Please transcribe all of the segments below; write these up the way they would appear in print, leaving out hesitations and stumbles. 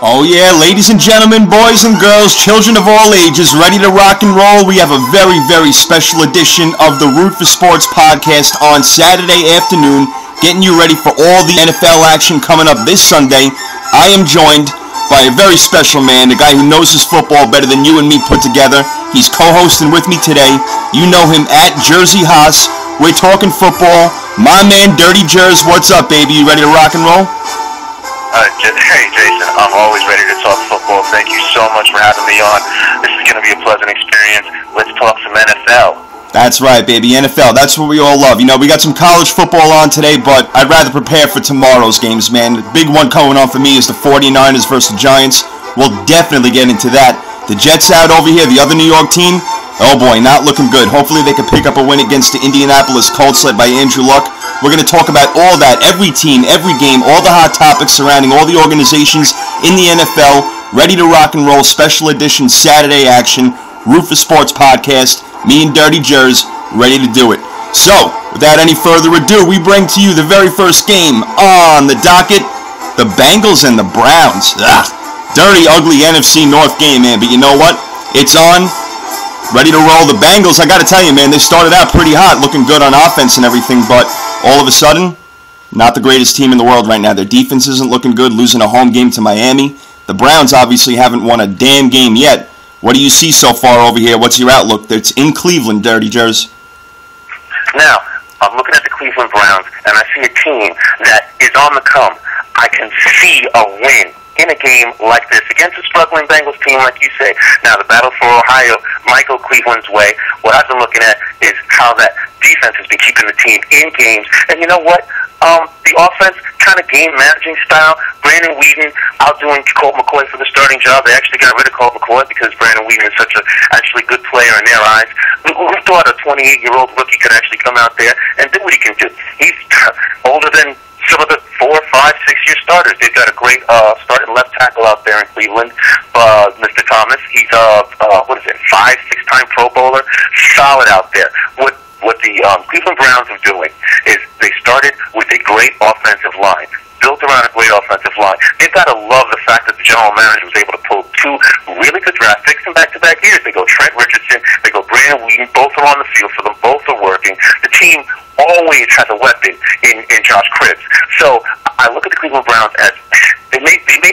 Oh yeah, ladies and gentlemen, boys and girls, children of all ages, ready to rock and roll. We have a very, very special edition of the Root for Sports podcast on Saturday afternoon, getting you ready for all the NFL action coming up this Sunday. I am joined by a very special man, a guy who knows his football better than you and me put together. He's co-hosting with me today. You know him at Jersey Haas. We're talking football. My man, Dirty Jers, what's up, baby? You ready to rock and roll? Hey, Jason, I'm always ready to talk football. Thank you so much for having me on. This is going to be a pleasant experience. Let's talk some NFL. That's right, baby. NFL, that's what we all love. You know, we got some college football on today, but I'd rather prepare for tomorrow's games, man. The big one coming on for me is the 49ers versus the Giants. We'll definitely get into that. The Jets out over here, the other New York team, oh boy, not looking good. Hopefully they can pick up a win against the Indianapolis Colts led by Andrew Luck. We're going to talk about all that, every team, every game, all the hot topics surrounding all the organizations in the NFL. Ready to rock and roll, special edition Saturday action, Root for Sports podcast. Me and Dirty Jers, ready to do it. So, without any further ado, we bring to you the very first game on the docket, the Bengals and the Browns. Dirty, ugly NFC North game, man, but you know what? It's on. Ready to roll. The Bengals, I got to tell you, man, they started out pretty hot, looking good on offense and everything, but all of a sudden, not the greatest team in the world right now. Their defense isn't looking good, losing a home game to Miami. The Browns obviously haven't won a damn game yet. What do you see so far over here? What's your outlook? It's in Cleveland, Dirty Jers. Now, I'm looking at the Cleveland Browns, and I see a team that is on the come. I can see a win in a game like this against a struggling Bengals team, like you say. Now, the battle for Ohio might go Cleveland's way. What I've been looking at is how that defense has been keeping the team in games. And you know what? The offense, kind of game managing style. Brandon Weeden outdoing Colt McCoy for the starting job. They actually got rid of Colt McCoy because Brandon Weeden is such a actually good player in their eyes. Who thought a 28-year-old rookie could actually come out there and do what he can do? He's older than some of the 4, 5, 6-year starters. They've got a great starting left tackle out there in Cleveland, Mr. Thomas. He's a 5, 6-time Pro Bowler. Solid out there. What the Cleveland Browns are doing is they started with a great offensive line, built around a great offensive line. They've got to love the fact that the general manager was able to pull 2 really good draft picks in back-to-back years. They go Trent Richardson, they go Brandon Weeden. Both are on the field for them. Both are working. The team always has a weapon in Josh Cribbs. So I look at the Cleveland Browns as they may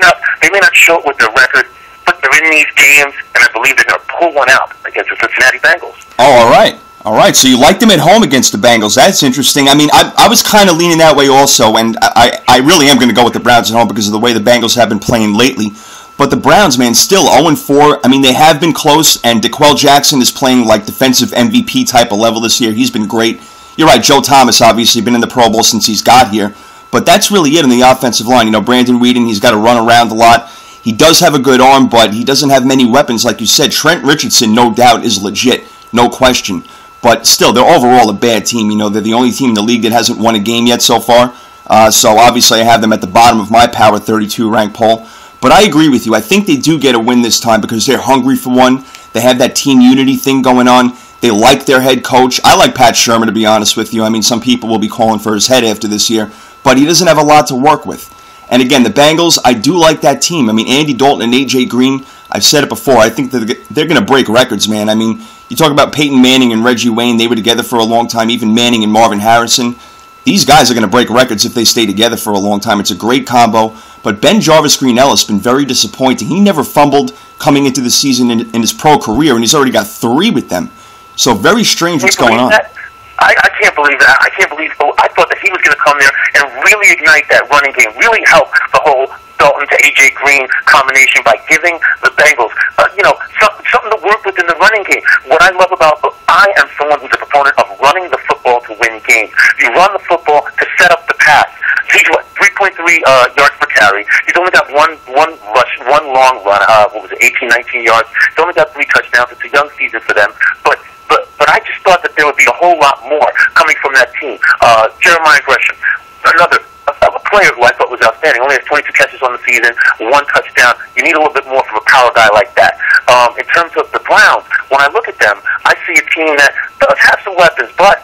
not show it with their record, but they're in these games, and I believe they're going to pull one out against the Cincinnati Bengals. Oh, all right. All right, so you liked them at home against the Bengals. That's interesting. I mean, I was kind of leaning that way also, and I really am going to go with the Browns at home because of the way the Bengals have been playing lately. But the Browns, man, still 0-4. I mean, they have been close, and DeQuell Jackson is playing like defensive MVP type of level this year. He's been great. You're right, Joe Thomas obviously been in the Pro Bowl since he's got here. But that's really it on the offensive line. You know, Brandon Weeden, he's got to run around a lot. He does have a good arm, but he doesn't have many weapons. Like you said, Trent Richardson, no doubt, is legit. No question. But still, they're overall a bad team. You know, they're the only team in the league that hasn't won a game yet so far. So obviously I have them at the bottom of my Power 32 rank poll. But I agree with you. I think they do get a win this time because they're hungry for one. They have that team unity thing going on. They like their head coach. I like Pat Shermer, to be honest with you. I mean, some people will be calling for his head after this year. But he doesn't have a lot to work with. And again, the Bengals, I do like that team. I mean, Andy Dalton and A.J. Green, I've said it before, I think that they're going to break records, man. I mean, you talk about Peyton Manning and Reggie Wayne, they were together for a long time, even Manning and Marvin Harrison. These guys are going to break records if they stay together for a long time. It's a great combo. But Ben Jarvis Green-Ellis has been very disappointing. He never fumbled coming into the season in his pro career, and he's already got 3 with them. So very strange what's going on. I can't believe that. I thought that he was going to come there and really ignite that running game, really help the whole Dalton to A.J. Green combination by giving the Bengals, something to work with in the running game. What I love about, I am someone who's a proponent of running the football to win games. You run the football to set up the pass. He's 3.3 yards per carry. He's only got one rush, one long run. 18, 19 yards. He's only got 3 touchdowns. It's a young season for them, but I just thought that there would be a whole lot more coming from that team. Jeremiah Gresham, another a player who I thought was outstanding. Only has 22 catches on the season, 1 touchdown. You need a little bit more from a power guy like that. In terms of the Browns, when I look at them, I see a team that does have some weapons, but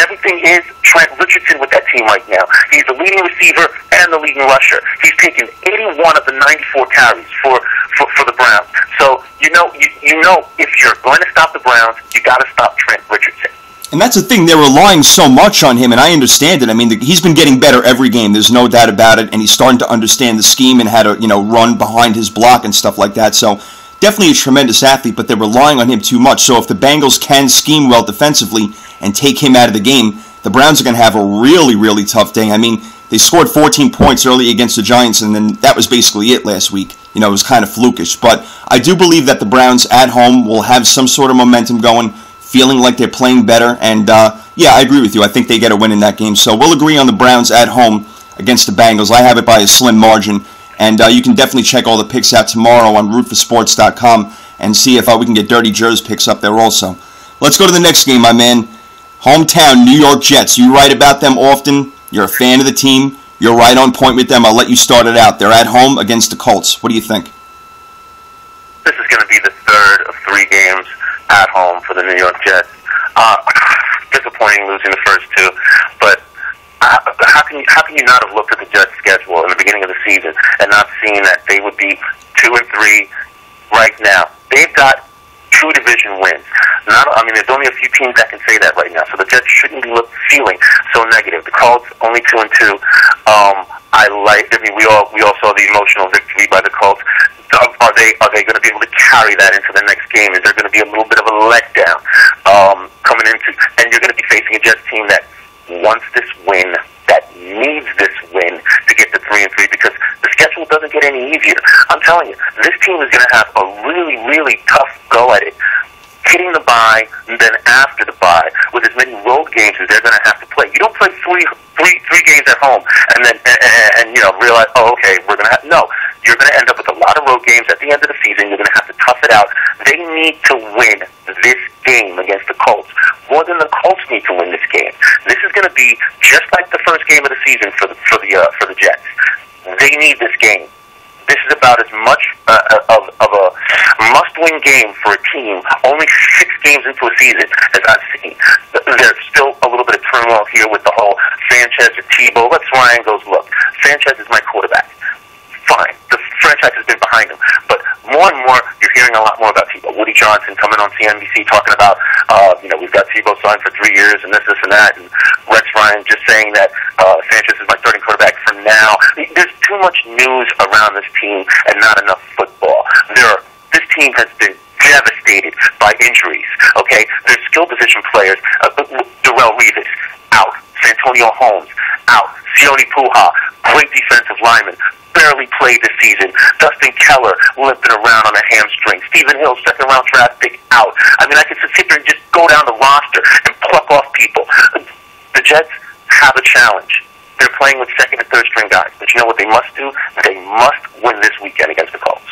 everything is Trent Richardson with that team right now. He's the leading receiver and the leading rusher. He's taken 81 of the 94 carries for the Browns. So you know if you're going to stop the Browns, you got to stop Trent Richardson. And that's the thing, they're relying so much on him, and I understand it. I mean, he's been getting better every game, there's no doubt about it, and he's starting to understand the scheme and how to, run behind his block and stuff like that. So definitely a tremendous athlete, but they're relying on him too much. So if the Bengals can scheme well defensively and take him out of the game, the Browns are going to have a really, really tough day. I mean, they scored 14 points early against the Giants, and then that was basically it last week. It was kind of flukish. But I do believe that the Browns at home will have some sort of momentum going, feeling like they're playing better. And, yeah, I agree with you. I think they get a win in that game. So we'll agree on the Browns at home against the Bengals. I have it by a slim margin. And you can definitely check all the picks out tomorrow on rootforsports.com and see if we can get Dirty Jers picks up there also. Let's go to the next game, my man. Hometown New York Jets. You write about them often. You're a fan of the team. You're right on point with them. I'll let you start it out. They're at home against the Colts. What do you think? This is going to be the third of 3 games at home for the New York Jets. Disappointing losing the first 2, but how can you not have looked at the Jets' schedule in the beginning of the season and not seen that they would be 2-3 right now? They've got 2 division wins. There's only a few teams that can say that right now, so the Jets shouldn't be feeling so negative. The Colts only 2-2. We all saw the emotional victory by the Colts. Are they going to be able to carry that into the next game? Is there going to be a little bit of a letdown coming into? And you're going to be facing a Jets team that wants this win, that needs this win to get to 3-3, because the schedule doesn't get any easier. I'm telling you, this team is going to have a really, really tough go at it, hitting the bye, and then after the bye, with as many road games as they're going to have to play. You don't play three games at home and then realize, okay, we're going to have no. You're going to end up with a lot of road games at the end of the season. You're going to have to tough it out. They need to win this game against the Colts more than the Colts need to win this game. This is going to be just like the first game of the season for the Jets. They need this game. This is about as much of a must-win game for a team only 6 games into a season as I've seen. There's still a little bit of turmoil here with the whole Sanchez or Tebow. Ryan goes, look, Sanchez is my quarterback. Fine. The franchise has been behind him. But more and more, you're hearing a lot more about Tebow. Woody Johnson coming on CNBC talking about, we've got Tebow signed for 3 years and this and that. And Rex Ryan just saying that Sanchez is my starting quarterback for now. There's too much news around this team and not enough football. This team has been devastated by injuries, okay? There's skill position players. Darrelle Revis, out. Santonio Holmes, out. Sione Puha, great defensive lineman, barely played this season. Dustin Keller limping around on a hamstring. Stephen Hill, second-round draft pick, out. I can sit there and just go down the roster and pluck off people. The Jets have a challenge. They're playing with second and third-string guys. But you know what they must do? They must win this weekend against the Colts.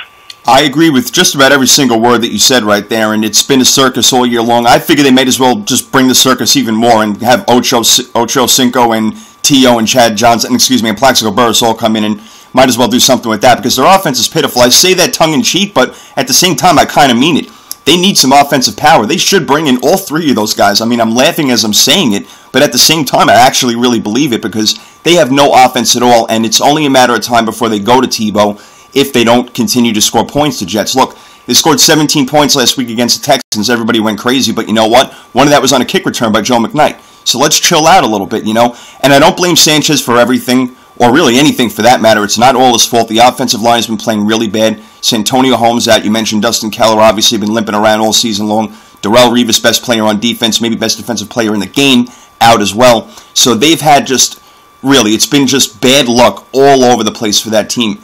I agree with just about every single word that you said right there, and it's been a circus all year long. I figure they might as well just bring the circus even more and have Ocho Cinco and T.O. and Chad Johnson, and Plaxico Burress all come in, and might as well do something with that because their offense is pitiful. I say that tongue-in-cheek, but at the same time, I kind of mean it. They need some offensive power. They should bring in all 3 of those guys. I'm laughing as I'm saying it, but at the same time, I actually really believe it because they have no offense at all, and it's only a matter of time before they go to Tebow if they don't continue to score points to Jets. Look, they scored 17 points last week against the Texans. Everybody went crazy, but you know what? One of that was on a kick return by Joe McKnight. So let's chill out a little bit, And I don't blame Sanchez for everything, or really anything for that matter. It's not all his fault. The offensive line has been playing really bad. Santonio Holmes out. You mentioned Dustin Keller, obviously been limping around all season long. Darrelle Revis, best player on defense, maybe best defensive player in the game, out as well. So they've had it's been just bad luck all over the place for that team.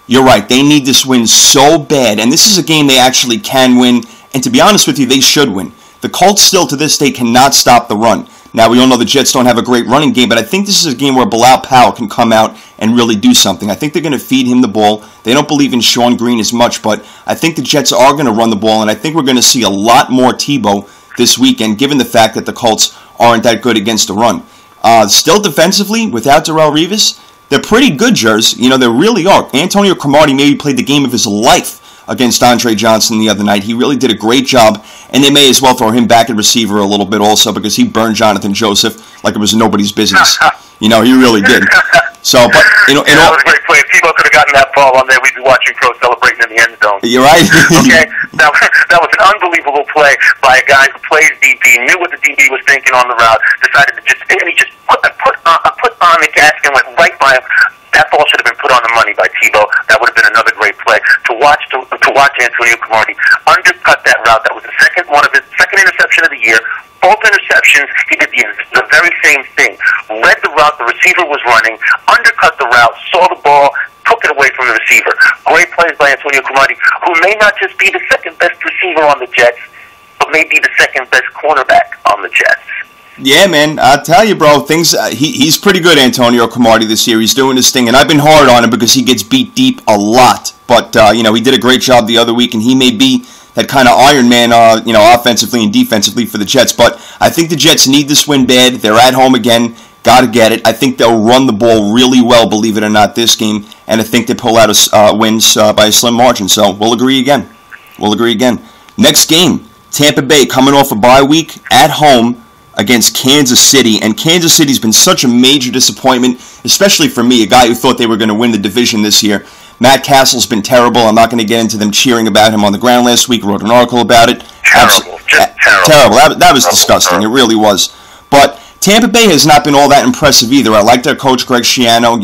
You're right. They need this win so bad, and this is a game they actually can win, and to be honest with you, they should win. The Colts still, to this day, cannot stop the run. Now, we all know the Jets don't have a great running game, but I think this is a game where Bilal Powell can come out and really do something. I think they're going to feed him the ball. They don't believe in Sean Green as much, but I think the Jets are going to run the ball, and I think we're going to see a lot more Tebow this weekend, given the fact that the Colts aren't that good against the run. Still defensively, without Darrelle Revis, they're pretty good, Jers. They really are. Antonio Cromartie maybe played the game of his life against Andre Johnson the other night. He really did a great job, and they may as well throw him back at receiver a little bit also because he burned Jonathan Joseph like it was nobody's business. He really did. So, but that was a great play. If Tebow could have gotten that ball on there, we'd be watching Crow celebrating in the end zone. You're right. Okay, that was an unbelievable play by a guy who plays DB, knew what the DB was thinking on the route, decided to just put on the gas and went right by him. That ball should have been put on the money by Tebow. That would have been another great play to watch Antonio Cromartie undercut that route. That was the second interception of the year. Both interceptions, he did the very same thing. Read the route the receiver was running, undercut the route, saw the ball, took it away from the receiver. Great plays by Antonio Cromartie, who may not just be the second best receiver on the Jets, but may be the second best cornerback on the Jets. Yeah, man, I tell you, bro, he's pretty good, Antonio Cromartie, this year. He's doing his thing, and I've been hard on him because he gets beat deep a lot. But, he did a great job the other week, and he may be that kind of Iron Man, offensively and defensively for the Jets. But I think the Jets need this win bad. They're at home again. Got to get it. I think they'll run the ball really well, believe it or not, this game. And I think they pull out wins by a slim margin. So we'll agree again. Next game, Tampa Bay coming off a bye week at home against Kansas City. And Kansas City's been such a major disappointment, especially for me, a guy who thought they were going to win the division this year. Matt Castle's been terrible. I'm not going to get into them cheering about him on the ground last week. I wrote an article about it. Terrible. That was disgusting. It really was. But Tampa Bay has not been all that impressive either. I like their coach, Greg Schiano.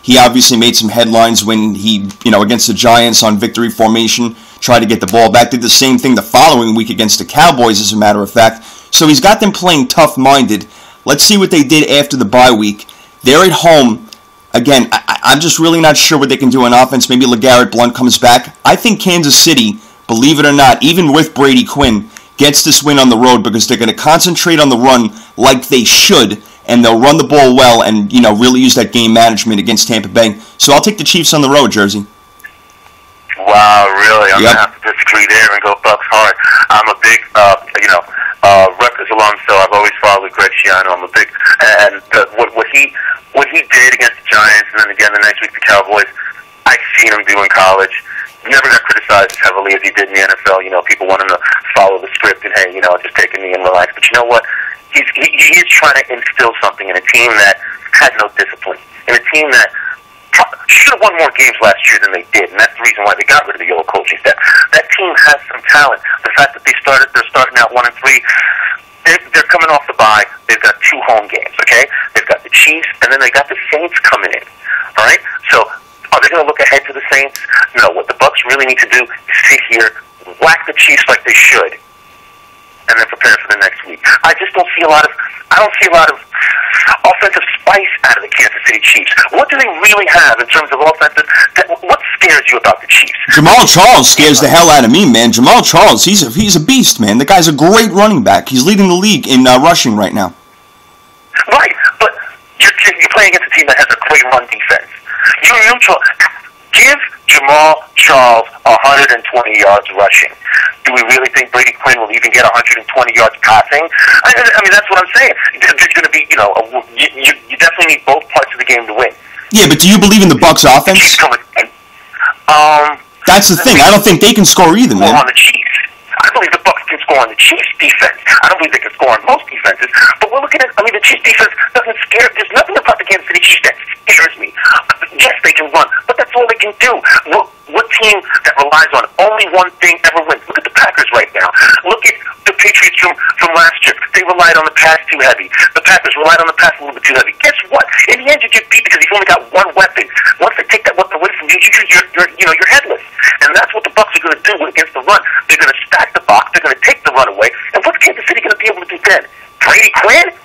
He obviously made some headlines when he, against the Giants on victory formation, tried to get the ball back. Did the same thing the following week against the Cowboys, as a matter of fact. So he's got them playing tough-minded. Let's see what they did after the bye week. They're at home. Again, I'm just really not sure what they can do on offense. Maybe LeGarrette Blount comes back. I think Kansas City, believe it or not, even with Brady Quinn, gets this win on the road because they're going to concentrate on the run like they should, and they'll run the ball well and, really use that game management against Tampa Bay. So I'll take the Chiefs on the road, Jersey. Wow, really? I'm going to have to disagree there and go Bucks hard. I'm a big, Rutgers alum, so I've always followed Greg Schiano. I'm a big, and what he did against the Giants, and then again the next week the Cowboys, I've seen him do in college. Never got criticized as heavily as he did in the NFL. People want him to follow the script and, hey, just take a knee and relax. But you know what? He is trying to instill something in a team that had no discipline, in a team that should have won more games last year than they did, and that's the reason why they got rid of the old coaching staff. That team has some talent. The fact that they're starting out 1-3. They're coming off the bye. They've got 2 home games, okay? They've got the Chiefs, and then they got the Saints coming in, all right? So are they going to look ahead to the Saints? No. What the Bucs really need to do is sit here, whack the Chiefs like they should, and then prepare for the next week. I don't see a lot of offensive spice out of the Kansas City Chiefs. What do they really have in terms of offensive? What scares you about the Chiefs? Jamal Charles scares the hell out of me, man. Jamal Charles, he's a beast, man. The guy's a great running back. He's leading the league in rushing right now. Right, but you're playing against a team that has a great run defense. Give Jamal Charles 120 yards rushing. Do we really think Brady Quinn will even get 120 yards passing? I mean, that's what I'm saying. There's going to be, you definitely need both parts of the game to win. Yeah, but do you believe in the Bucs' offense? That's the thing. I don't think they can score either, man. On the Chiefs. I believe the Bucs can score on the Chiefs' defense. I don't believe they can score on most defenses. But we're looking at, the Chiefs' defense doesn't scare. There's nothing about the Kansas City Chiefs that scares me. Yes, they can run, but that's all they can do. What team that relies on only one thing ever wins? Look at the Packers right now. Look at the Patriots from last year. They relied on the pass too heavy. The Packers relied on the pass a little bit too heavy. Guess what? In the end, you get beat because you've only got one weapon. Once they take that weapon away from you, you're headless. And that's what the Bucs are going to do against the run. They're going to stack the box. They're going to take the run away. And what's Kansas City going to be able to do then? Brady Quinn?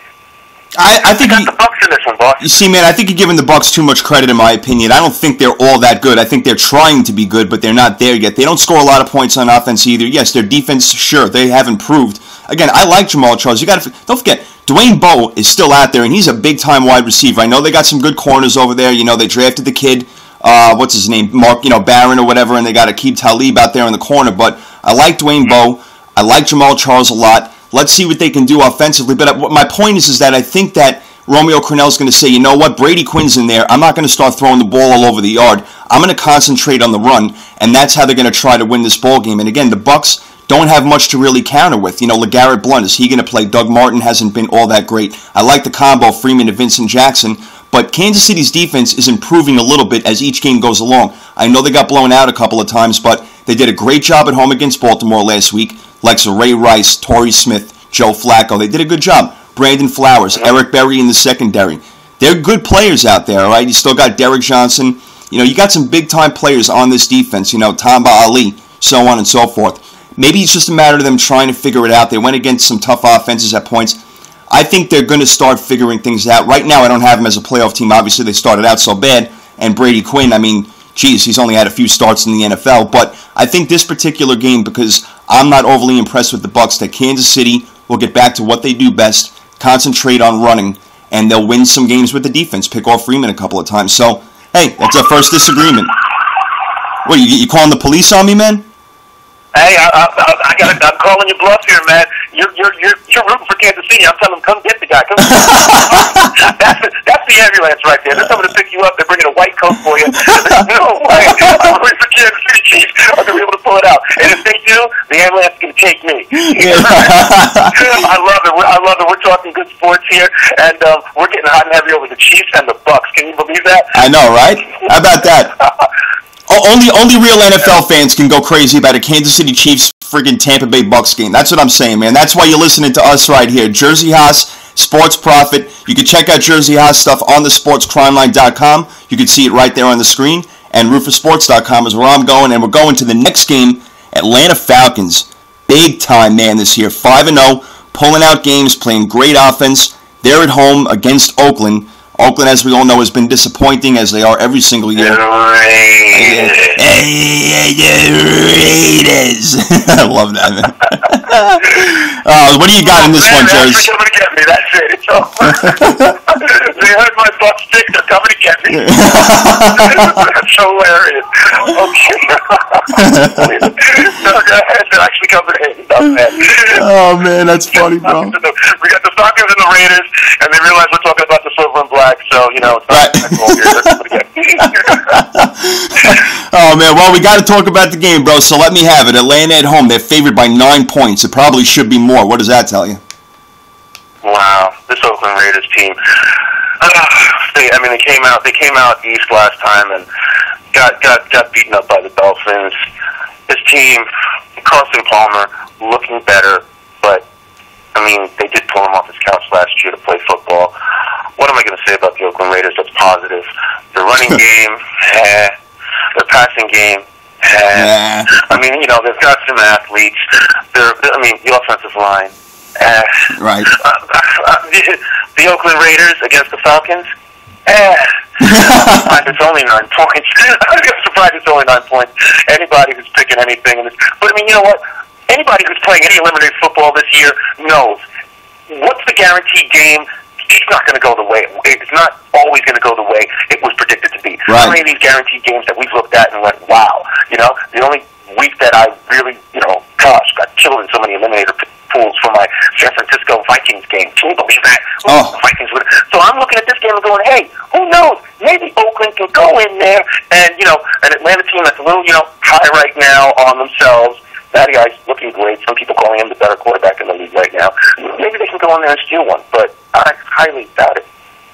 I think the Bucs in this one, boss. You see, man, I think you're giving the Bucs too much credit, in my opinion. I don't think they're all that good. I think they're trying to be good, but they're not there yet. They don't score a lot of points on offense either. Yes, their defense, sure, they have improved. Again, I like Jamal Charles. Don't forget, Dwayne Bowe is still out there, and he's a big-time wide receiver. I know they got some good corners over there. They drafted the kid, what's his name, Mark, Barron or whatever, and they got Aqib Talib out there in the corner. But I like Dwayne Bowe. I like Jamal Charles a lot. Let's see what they can do offensively. But my point is that I think that Romeo Crennel's going to say, you know what, Brady Quinn's in there. I'm not going to start throwing the ball all over the yard. I'm going to concentrate on the run, and that's how they're going to try to win this ball game. And again, the Bucs don't have much to really counter with. You know, LeGarrette Blount, is he going to play? Doug Martin hasn't been all that great. I like the combo Freeman to Vincent Jackson, but Kansas City's defense is improving a little bit as each game goes along. I know they got blown out a couple of times, but they did a great job at home against Baltimore last week. Lexa Ray Rice, Torrey Smith, Joe Flacco, they did a good job. Brandon Flowers, Eric Berry in the secondary. They're good players out there, all right? You still got Derek Johnson. You know, you got some big-time players on this defense, you know, Tamba Ali, so on and so forth. Maybe it's just a matter of them trying to figure it out. They went against some tough offenses at points. I think they're going to start figuring things out. Right now, I don't have them as a playoff team. Obviously, they started out so bad. And Brady Quinn, I mean, geez, he's only had a few starts in the NFL. But I think this particular game, because I'm not overly impressed with the Bucs, that Kansas City will get back to what they do best, concentrate on running, and they'll win some games with the defense, pick off Freeman a couple of times. So, hey, that's our first disagreement. What, you calling the police on me, man? Hey, I'm calling your bluff here, man. You're rooting for Kansas City. I'm telling them, come get the guy. Come that's the ambulance right there. They're coming to pick you up. They're bringing a white coat for you. There's no way I'm rooting for Kansas City Chiefs are going to be able to pull it out. And if they do, the ambulance is going to take me. I love it. I love it. We're talking good sports here, and we're getting hot and heavy over the Chiefs and the Bucs. Can you believe that? I know, right? How about that? Only real NFL fans can go crazy about a Kansas City Chiefs friggin' Tampa Bay Bucs game. That's what I'm saying, man. That's why you're listening to us right here. Jersey Haas, Sports Prophet. You can check out Jersey Haas stuff on the sportscrimeline.com. You can see it right there on the screen. And roofersports.com is where I'm going. And we're going to the next game, Atlanta Falcons. Big time, man, this year. 5-0, pulling out games, playing great offense. They're at home against Oakland. Oakland, as we all know, has been disappointing, as they are every single year. The Raiders. I love that, man. What do you got in this one, Jersey? They're coming to get me. That's it. It's over. They heard my butt stick. They're coming to get me. That's hilarious. Okay. No, go ahead. They're actually coming in. Oh, man, that's funny, bro. We got the Falcons and the Raiders, and they realize we're talking about the silver and black, so, you know, it's not Oh, man, well, we got to talk about the game, bro, so let me have it. Atlanta at home, they're favored by 9 points. It probably should be more. What does that tell you? Wow, this Oakland Raiders team. They came out east last time and got beaten up by the Dolphins. This team, Carson Palmer, looking better, but I mean, they did pull him off his couch last year to play football. What am I going to say about the Oakland Raiders that's positive? Their running game, their passing game, I mean, you know, they've got some athletes. The offensive line. Right. The Oakland Raiders against the Falcons. It's only 9 points. I'm surprised it's only 9 points. Anybody who's picking anything, but I mean, you know what? Anybody who's playing any eliminated football this year knows what's the guaranteed game. It's not going to go the way. It's not always going to go the way it was predicted to be. Right. How many of these guaranteed games that we've looked at and went, wow? You know, the only week that I really, you know, got killed in so many eliminator pools for my San Francisco Vikings game. Can you believe that? Oh. The Vikings would. So I'm looking at this game and going, hey, who knows? Maybe Oakland can go in there and, you know, an Atlanta team that's a little, you know, high right now on themselves. That guy's looking great. Some people calling him the better quarterback in the league right now. Maybe they can go in there and steal one, but I highly doubt it.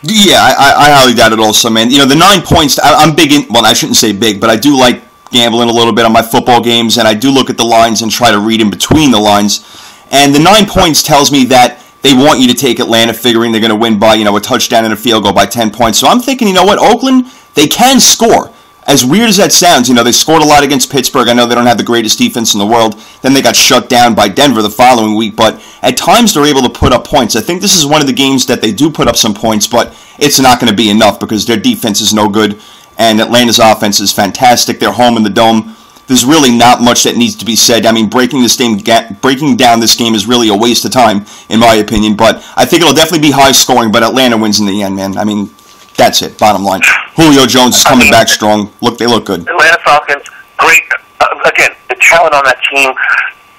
Yeah, I highly doubt it also, man. You know, the 9 points, I'm big in, well, I shouldn't say big, but I do like gambling a little bit on my football games, and I do look at the lines and try to read in between the lines. And the 9 points tells me that they want you to take Atlanta, figuring they're going to win by, you know, a touchdown and a field goal by 10 points. So I'm thinking, you know what, Oakland, they can score. As weird as that sounds, you know, they scored a lot against Pittsburgh. I know they don't have the greatest defense in the world. Then they got shut down by Denver the following week. But at times they're able to put up points. I think this is one of the games that they do put up some points, but it's not going to be enough because their defense is no good. And Atlanta's offense is fantastic. They're home in the Dome. There's really not much that needs to be said. I mean, breaking down this game is really a waste of time, in my opinion. But I think it'll definitely be high scoring, but Atlanta wins in the end, man. I mean, that's it, bottom line. Julio Jones is coming back strong. They look good. Atlanta Falcons, great. Again, the talent on that team.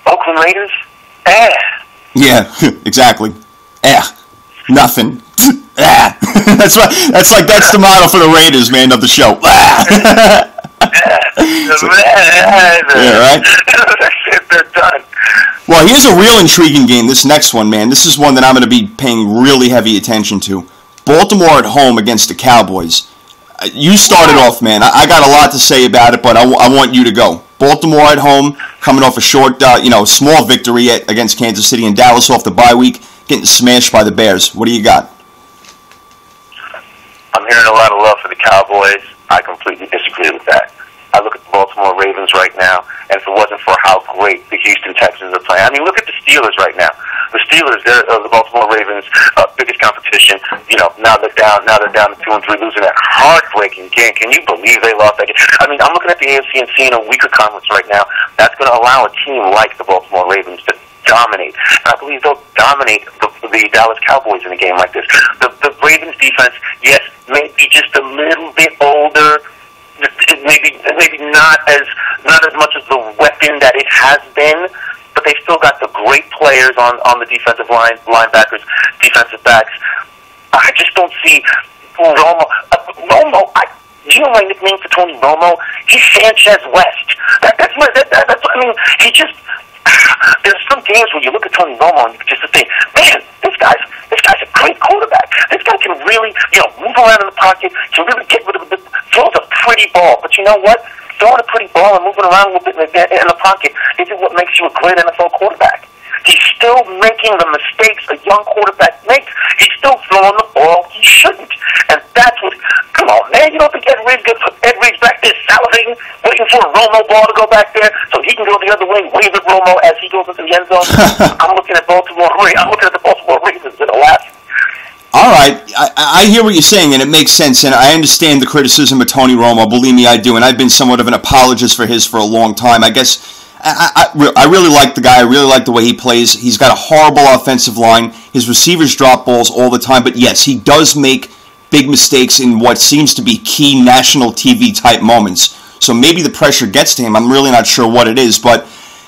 Oakland Raiders, Yeah, exactly. Nothing. Ah. That's the motto for the Raiders, man, of the show. Ah. Yeah, right? They're done. Well, here's a real intriguing game, this next one, man. This is one that I'm going to be paying really heavy attention to. Baltimore at home against the Cowboys. You started off, man. I got a lot to say about it, but I want you to go. Baltimore at home, coming off a short, small victory against Kansas City, and Dallas off the bye week, getting smashed by the Bears. What do you got? I'm hearing a lot of love for the Cowboys. I completely disagree with that. I look at the Baltimore Ravens right now, and if it wasn't for how great the Houston Texans are playing, I mean, look at the Steelers right now. The Steelers, they're the Baltimore Ravens' biggest competition. Now they're down to 2-3, losing that heartbreaking game. Can you believe they lost that game? I mean, I'm looking at the AFC and seeing a weaker conference right now. That's going to allow a team like the Baltimore Ravens to dominate. And I believe they'll dominate the Dallas Cowboys in a game like this. The Ravens defense, yes, maybe just a little bit older. Maybe not as much as the weapon that it has been, but they still got the great players on the defensive line, linebackers, defensive backs. I just don't see Romo. Do you know my nickname for Tony Romo? He's Sanchez West. That's I mean, he just. There's some games where you look at Tony Romo and you just think, man, this guy's a great quarterback. This guy can really, move around in the pocket, can really get rid of it. Throws a pretty ball, but you know what? Throwing a pretty ball and moving around a little bit in the pocket isn't what makes you a great NFL quarterback. He's still making the mistakes a young quarterback makes. He's still throwing the ball he shouldn't. And that's what, come on, man, you don't think Ed Reed's back there salivating, waiting for a Romo ball to go back there so he can go the other way, wave at Romo as he goes into the end zone? I'm looking at the Baltimore Ravens in the last. All right, I hear what you're saying, and it makes sense, and I understand the criticism of Tony Romo. Believe me, I do, and I've been somewhat of an apologist for his for a long time. I guess I really like the guy. I really like the way he plays. He's got a horrible offensive line. His receivers drop balls all the time, but yes, he does make big mistakes in what seems to be key national TV type moments. So maybe the pressure gets to him. I'm really not sure what it is, but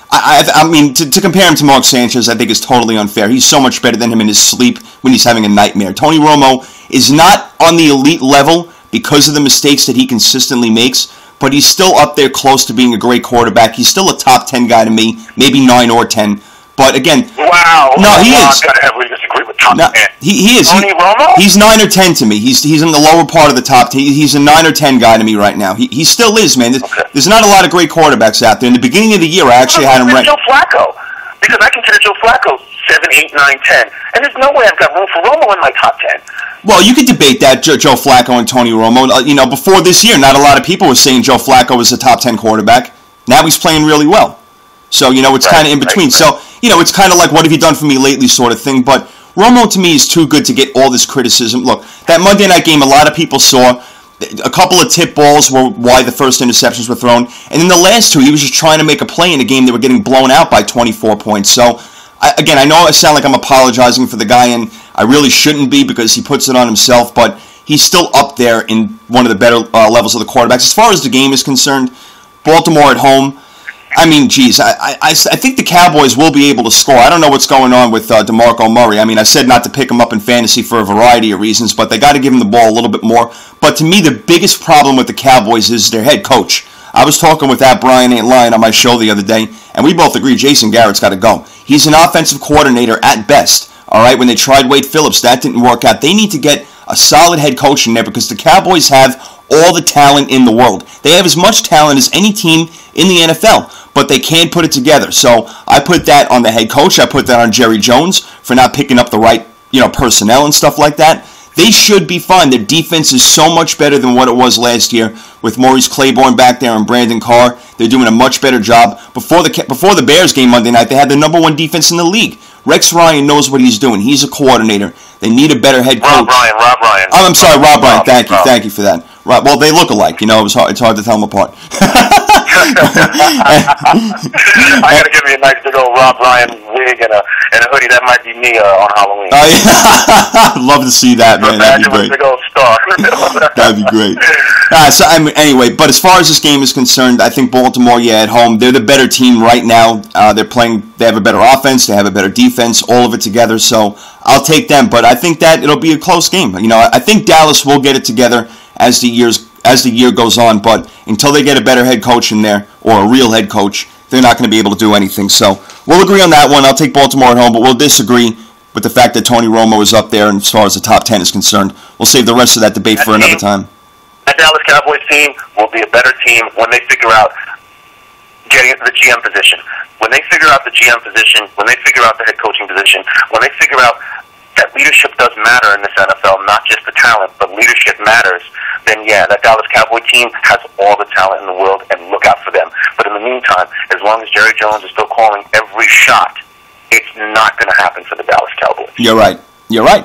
I mean, to compare him to Mark Sanchez, I think is totally unfair. He's so much better than him in his sleep when he's having a nightmare. Tony Romo is not on the elite level because of the mistakes that he consistently makes, but he's still up there close to being a great quarterback. He's still a top 10 guy to me, maybe 9 or 10. But again, wow, no, he is. I gotta heavily disagree with top 10. He is. Tony Romo? He's 9 or 10 to me. He's in the lower part of the top 10. He's a 9 or 10 guy to me right now. He still is, man. There's not a lot of great quarterbacks out there. In the beginning of the year, I actually had him ranked. Joe Flacco, because I consider Joe Flacco 7, 8, 9, 10, and there's no way I've got room for Romo in my top 10. Well, you could debate that, Joe Flacco and Tony Romo. Before this year, not a lot of people were saying Joe Flacco was a top 10 quarterback. Now he's playing really well. So, it's kind of in between. Right. So, it's kind of like, what have you done for me lately sort of thing. But Romo, to me, is too good to get all this criticism. Look, that Monday night game, a lot of people saw. A couple of tip balls were why the first interceptions were thrown. And in the last two, he was just trying to make a play in a game they were getting blown out by 24 points. So, I know I sound like I'm apologizing for the guy, and I really shouldn't be because he puts it on himself, but he's still up there in one of the better levels of the quarterbacks. As far as the game is concerned, Baltimore at home, I mean, geez, I think the Cowboys will be able to score. I don't know what's going on with DeMarco Murray. I mean, I said not to pick him up in fantasy for a variety of reasons, but they got to give him the ball a little bit more. But to me, the biggest problem with the Cowboys is their head coach. I was talking with that Brian Ain't Lying on my show the other day, and we both agree Jason Garrett's got to go. He's an offensive coordinator at best. All right, when they tried Wade Phillips, that didn't work out. They need to get a solid head coach in there because the Cowboys have all the talent in the world. They have as much talent as any team in the NFL, but they can't put it together. So I put that on the head coach. I put that on Jerry Jones for not picking up the right, personnel and stuff like that. They should be fine. Their defense is so much better than what it was last year with Maurice Claiborne back there and Brandon Carr. They're doing a much better job. Before the Bears game Monday night, they had the number 1 defense in the league. Rex Ryan knows what he's doing. He's a coordinator. They need a better head coach. Rob Ryan. Oh, I'm sorry, Rob Ryan. Thank you for that. Right. Well, they look alike. It's hard to tell them apart. I gotta give me a nice big old Rob Ryan wig and a hoodie. That might be me on Halloween. Oh yeah, I'd love to see that, man. That'd be great. Big old star. That'd be great. So anyway, but as far as this game is concerned, I think Baltimore, at home, they're the better team right now. They have a better offense, they have a better defense, all of it together. So I'll take them, but I think that it'll be a close game. I think Dallas will get it together as the year goes on, but until they get a better head coach in there, or a real head coach, they're not going to be able to do anything. So we'll agree on that one. I'll take Baltimore at home, but we'll disagree with the fact that Tony Romo is up there, and as far as the top 10 is concerned, we'll save the rest of that debate for another time. That Dallas Cowboys team will be a better team when they figure out getting into the GM position. When they figure out the GM position, when they figure out the head coaching position, when they figure out that leadership does matter in this NFL, not just the talent, but leadership matters, then that Dallas Cowboy team has all the talent in the world, and look out for them. But in the meantime, as long as Jerry Jones is still calling every shot, it's not going to happen for the Dallas Cowboys. You're right.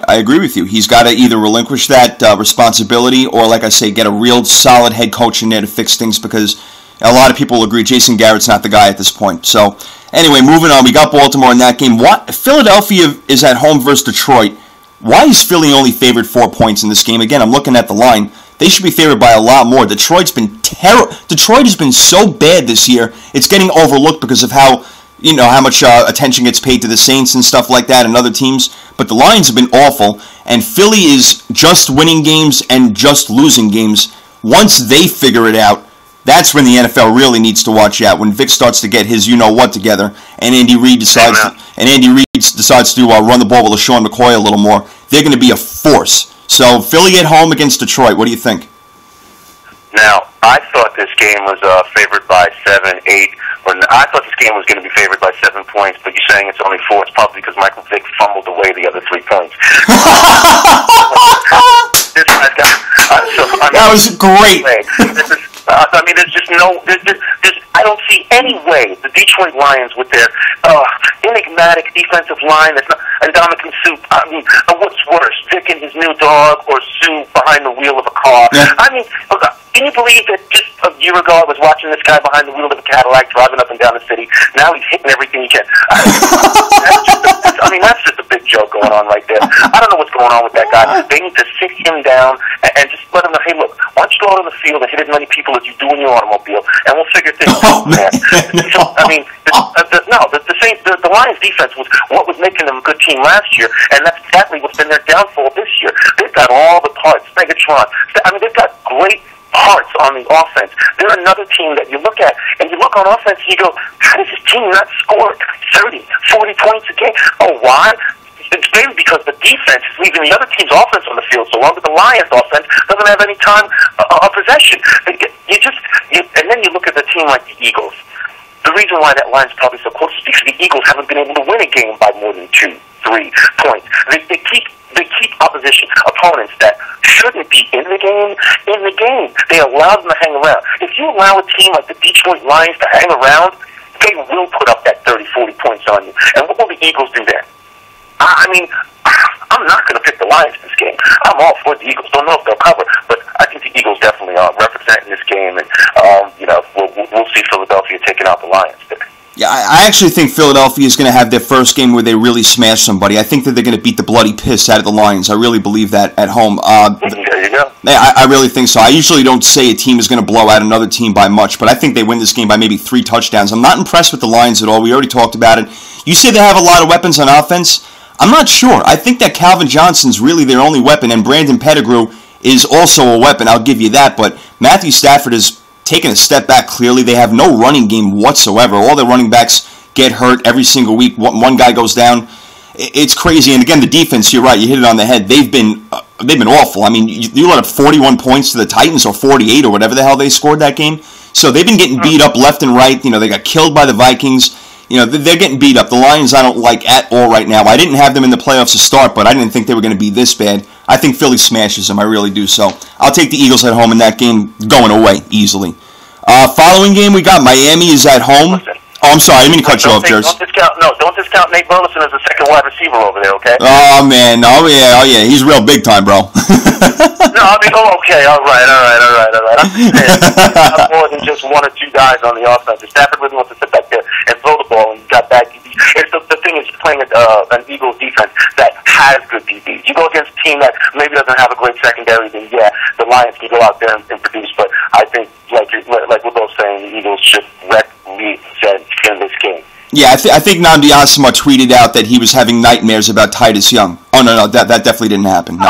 I agree with you. He's got to either relinquish that responsibility or, like I say, get a real solid head coach in there to fix things, because a lot of people will agree Jason Garrett's not the guy at this point. So, anyway, moving on. We got Baltimore in that game. Philadelphia is at home versus Detroit. Why is Philly only favored 4 points in this game? Again, I'm looking at the line. They should be favored by a lot more. Detroit has been so bad this year. It's getting overlooked because of how much attention gets paid to the Saints and stuff like that and other teams. But the Lions have been awful, and Philly is just winning games and just losing games. Once they figure it out, that's when the NFL really needs to watch out. When Vic starts to get his you-know-what together, and Andy Reid decides to run the ball with LaShawn McCoy a little more, they're going to be a force. So Philly at home against Detroit. What do you think? Now, I thought this game was favored by 7, 8. I thought this game was going to be favored by 7 points, but you're saying it's only 4. It's probably because Michael Vick fumbled away the other 3 points. This guy's got. That was great. I don't see any way the Detroit Lions with their enigmatic defensive line, and Dominican Sue. What's worse, Vic and his new dog, or Sue behind the wheel of a car? Yeah. Can you believe that just a year ago I was watching this guy behind the wheel of a Cadillac driving up and down the city? Now he's hitting everything he can. That's just a big joke going on right there. I don't know what's going on with that guy. They need to sit him down and just let him know, hey, look, why don't you go out on the field and hit as many people as you do in your automobile, and we'll figure things out, man. The Lions defense was what was making them a good team last year, and that's exactly what's been their downfall this year. They've got all the parts. Megatron. They've got great parts on the offense. They're another team that you look at, and you look on offense and you go, how does this team not score 30, 40 points a game? Oh, why? It's maybe because the defense is leaving the other team's offense on the field so long, but the Lions' offense doesn't have any time of possession. And then you look at the team like the Eagles. The reason why that line's probably so close is because the Eagles haven't been able to win a game by more than 2, 3 points. They keep opponents that shouldn't be in the game. They allow them to hang around. If you allow a team like the Detroit Lions to hang around, they will put up that 30, 40 points on you. And what will the Eagles do then? I'm not going to pick the Lions this game. I'm all for the Eagles. Don't know if they'll cover, but I think the Eagles definitely are representing this game, and we'll see Philadelphia taking out the Lions there. Yeah, I actually think Philadelphia is going to have their first game where they really smash somebody. I think that they're going to beat the bloody piss out of the Lions. I really believe that at home. There you go. I really think so. I usually don't say a team is going to blow out another team by much, but I think they win this game by maybe 3 touchdowns. I'm not impressed with the Lions at all. We already talked about it. You say they have a lot of weapons on offense. I'm not sure. I think that Calvin Johnson's really their only weapon, and Brandon Pettigrew is also a weapon. I'll give you that, but Matthew Stafford has taken a step back clearly. They have no running game whatsoever. All their running backs get hurt every single week. One guy goes down. It's crazy. And again, the defense, you're right, you hit it on the head. They've been awful. I mean, you let up 41 points to the Titans, or 48 or whatever the hell they scored that game. So they've been getting beat up left and right. They got killed by the Vikings. They're getting beat up. The Lions I don't like at all right now. I didn't have them in the playoffs to start, but I didn't think they were going to be this bad. I think Philly smashes them. I really do. So I'll take the Eagles at home in that game, going away easily. Following game, we got Miami is at home. Oh, I'm sorry. I didn't mean to cut you off, Jers. Don't discount Nate Burleson as a second wide receiver over there, okay? Oh, man. Oh, yeah. He's real big time, bro. No, I mean, okay. All right. I'm just more than just one or two guys on the offense. If Stafford really wants to sit back there and throw the ball, and you got bad DBs. The thing is, playing an Eagles defense that has good DBs. You go against a team that maybe doesn't have a great secondary, then yeah, the Lions can go out there and produce. But I think, like we're both saying, the Eagles should wreck Leeds in this game. Yeah, I think Nnamdi Asomugha tweeted out that he was having nightmares about Titus Young. Oh, no, that definitely didn't happen. No,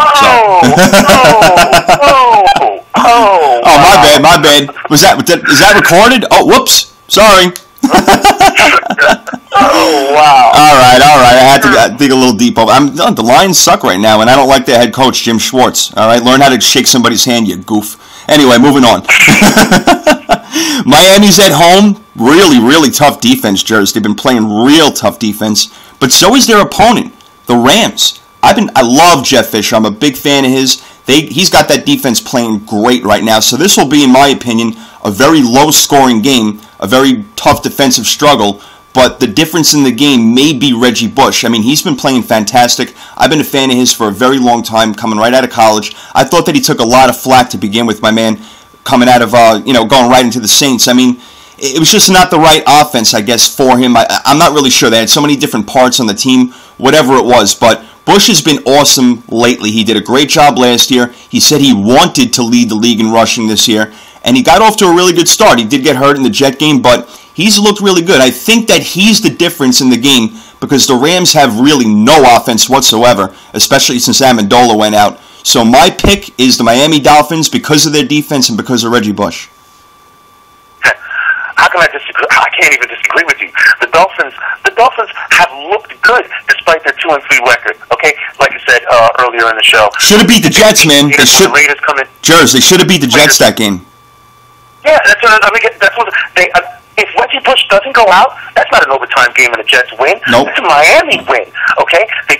my bad. Is that recorded? Oh, whoops. Sorry. Oh, wow. All right. I had to dig a little deep. The Lions suck right now, and I don't like their head coach, Jim Schwartz. All right, learn how to shake somebody's hand, you goof. Anyway, moving on. Miami's at home. Really tough defense, Jers. They've been playing real tough defense, but so is their opponent, the Rams. I love Jeff Fisher. I'm a big fan of his. He's got that defense playing great right now. So this will be, in my opinion, a very low-scoring game, a very tough defensive struggle. But the difference in the game may be Reggie Bush. I mean, he's been playing fantastic. I've been a fan of his for a very long time, coming right out of college. I thought that he took a lot of flack to begin with, my man, coming out of, going right into the Saints. I mean, it was just not the right offense, I guess, for him. I'm not really sure. They had so many different parts on the team, whatever it was. But Bush has been awesome lately. He did a great job last year. He said he wanted to lead the league in rushing this year, and he got off to a really good start. He did get hurt in the Jet game, but he's looked really good. I think that he's the difference in the game because the Rams have really no offense whatsoever, especially since Amendola went out. So my pick is the Miami Dolphins because of their defense and because of Reggie Bush. How can I disagree? I can't even disagree with you. The Dolphins have looked good despite their 2-3 record. Okay, like you said earlier in the show, should have beat the Jets, man. They should have beat the Jets that game. Yeah, that's what I mean. That's what if Reggie Bush doesn't go out, that's not an overtime game and the Jets win. Nope. It's a Miami win. Okay, they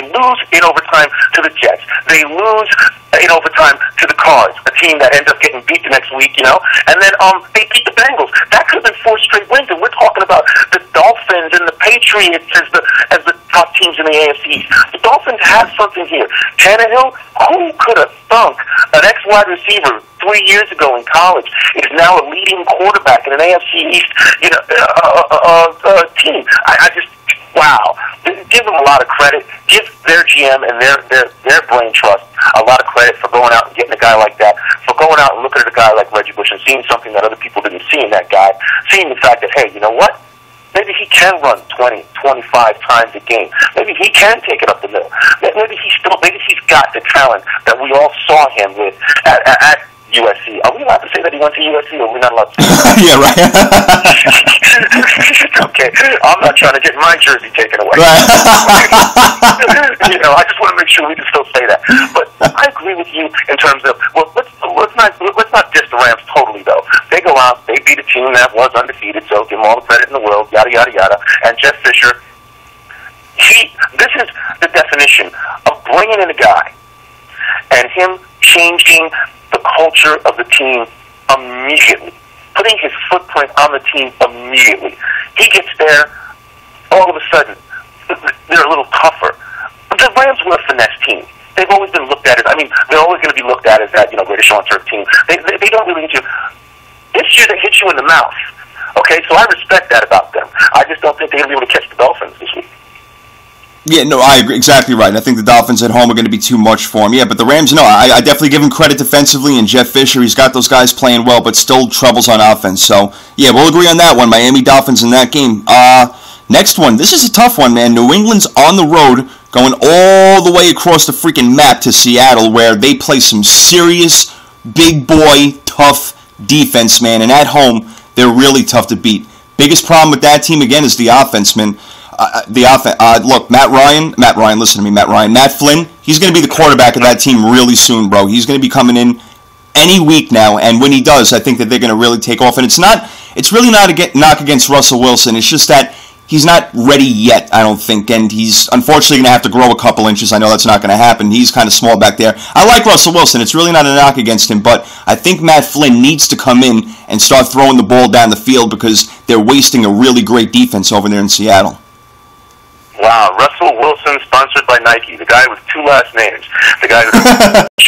lose in overtime to the Jets. They lose in overtime to the Cards, a team that ends up getting beat the next week, and then they beat the Bengals. That could have been 4 straight wins, and we're talking about the Dolphins and the Patriots as the top teams in the AFC East. The Dolphins have something here. Tannehill, who could have thunk an ex-wide receiver 3 years ago in college is now a leading quarterback in an AFC East team. I just, wow. Give them a lot of credit. Give their GM and their brain trust a lot of credit for going out and getting a guy like that, for going out and looking at a guy like Reggie Bush and seeing something that other people didn't see in that guy, seeing the fact that, hey, you know what? Maybe he can run 20, 25 times a game. Maybe he can take it up the middle. Maybe he's got the talent that we all saw him with at USC. Are we allowed to say that he went to USC, or are we not allowed to say that? Yeah, right. Okay, I'm not trying to get my jersey taken away. Right. I just want to make sure we can still say that. But I agree with you in terms of, well, let's not diss the Rams totally, though. They go out, they beat a team that was undefeated, so give them all the credit in the world, yada, yada, yada. And Jeff Fisher, this is the definition of bringing in a guy and him changing the culture of the team immediately, putting his footprint on the team immediately. He gets there, all of a sudden, they're a little tougher. But the Rams were a finesse team. They've always been looked at as, they're always going to be looked at as that, greatest show on turf team. They don't really hit you. This year they hit you in the mouth. Okay, so I respect that about them. I just don't think they're going to be able to catch the Dolphins this week. Yeah, no, I agree. Exactly right. I think the Dolphins at home are going to be too much for him. Yeah, but the Rams, no, I definitely give him credit defensively, and Jeff Fisher, he's got those guys playing well, but still troubles on offense. So, yeah, we'll agree on that one. Miami Dolphins in that game. Next one. This is a tough one, man. New England's on the road, going all the way across the freaking map to Seattle, where they play some serious, big boy, tough defense, man. And at home, they're really tough to beat. Biggest problem with that team, again, is the offense, man. Look, Matt Ryan, listen to me, Matt Flynn, he's going to be the quarterback of that team really soon, bro. He's going to be coming in any week now, and when he does, I think that they're going to really take off. And it's really not a knock against Russell Wilson. It's just that he's not ready yet, I don't think, and he's unfortunately going to have to grow a couple inches. I know that's not going to happen. He's kind of small back there. I like Russell Wilson. It's really not a knock against him, but I think Matt Flynn needs to come in and start throwing the ball down the field because they're wasting a really great defense over there in Seattle. Wow, Russell Wilson, sponsored by Nike. The guy with two last names. The guy who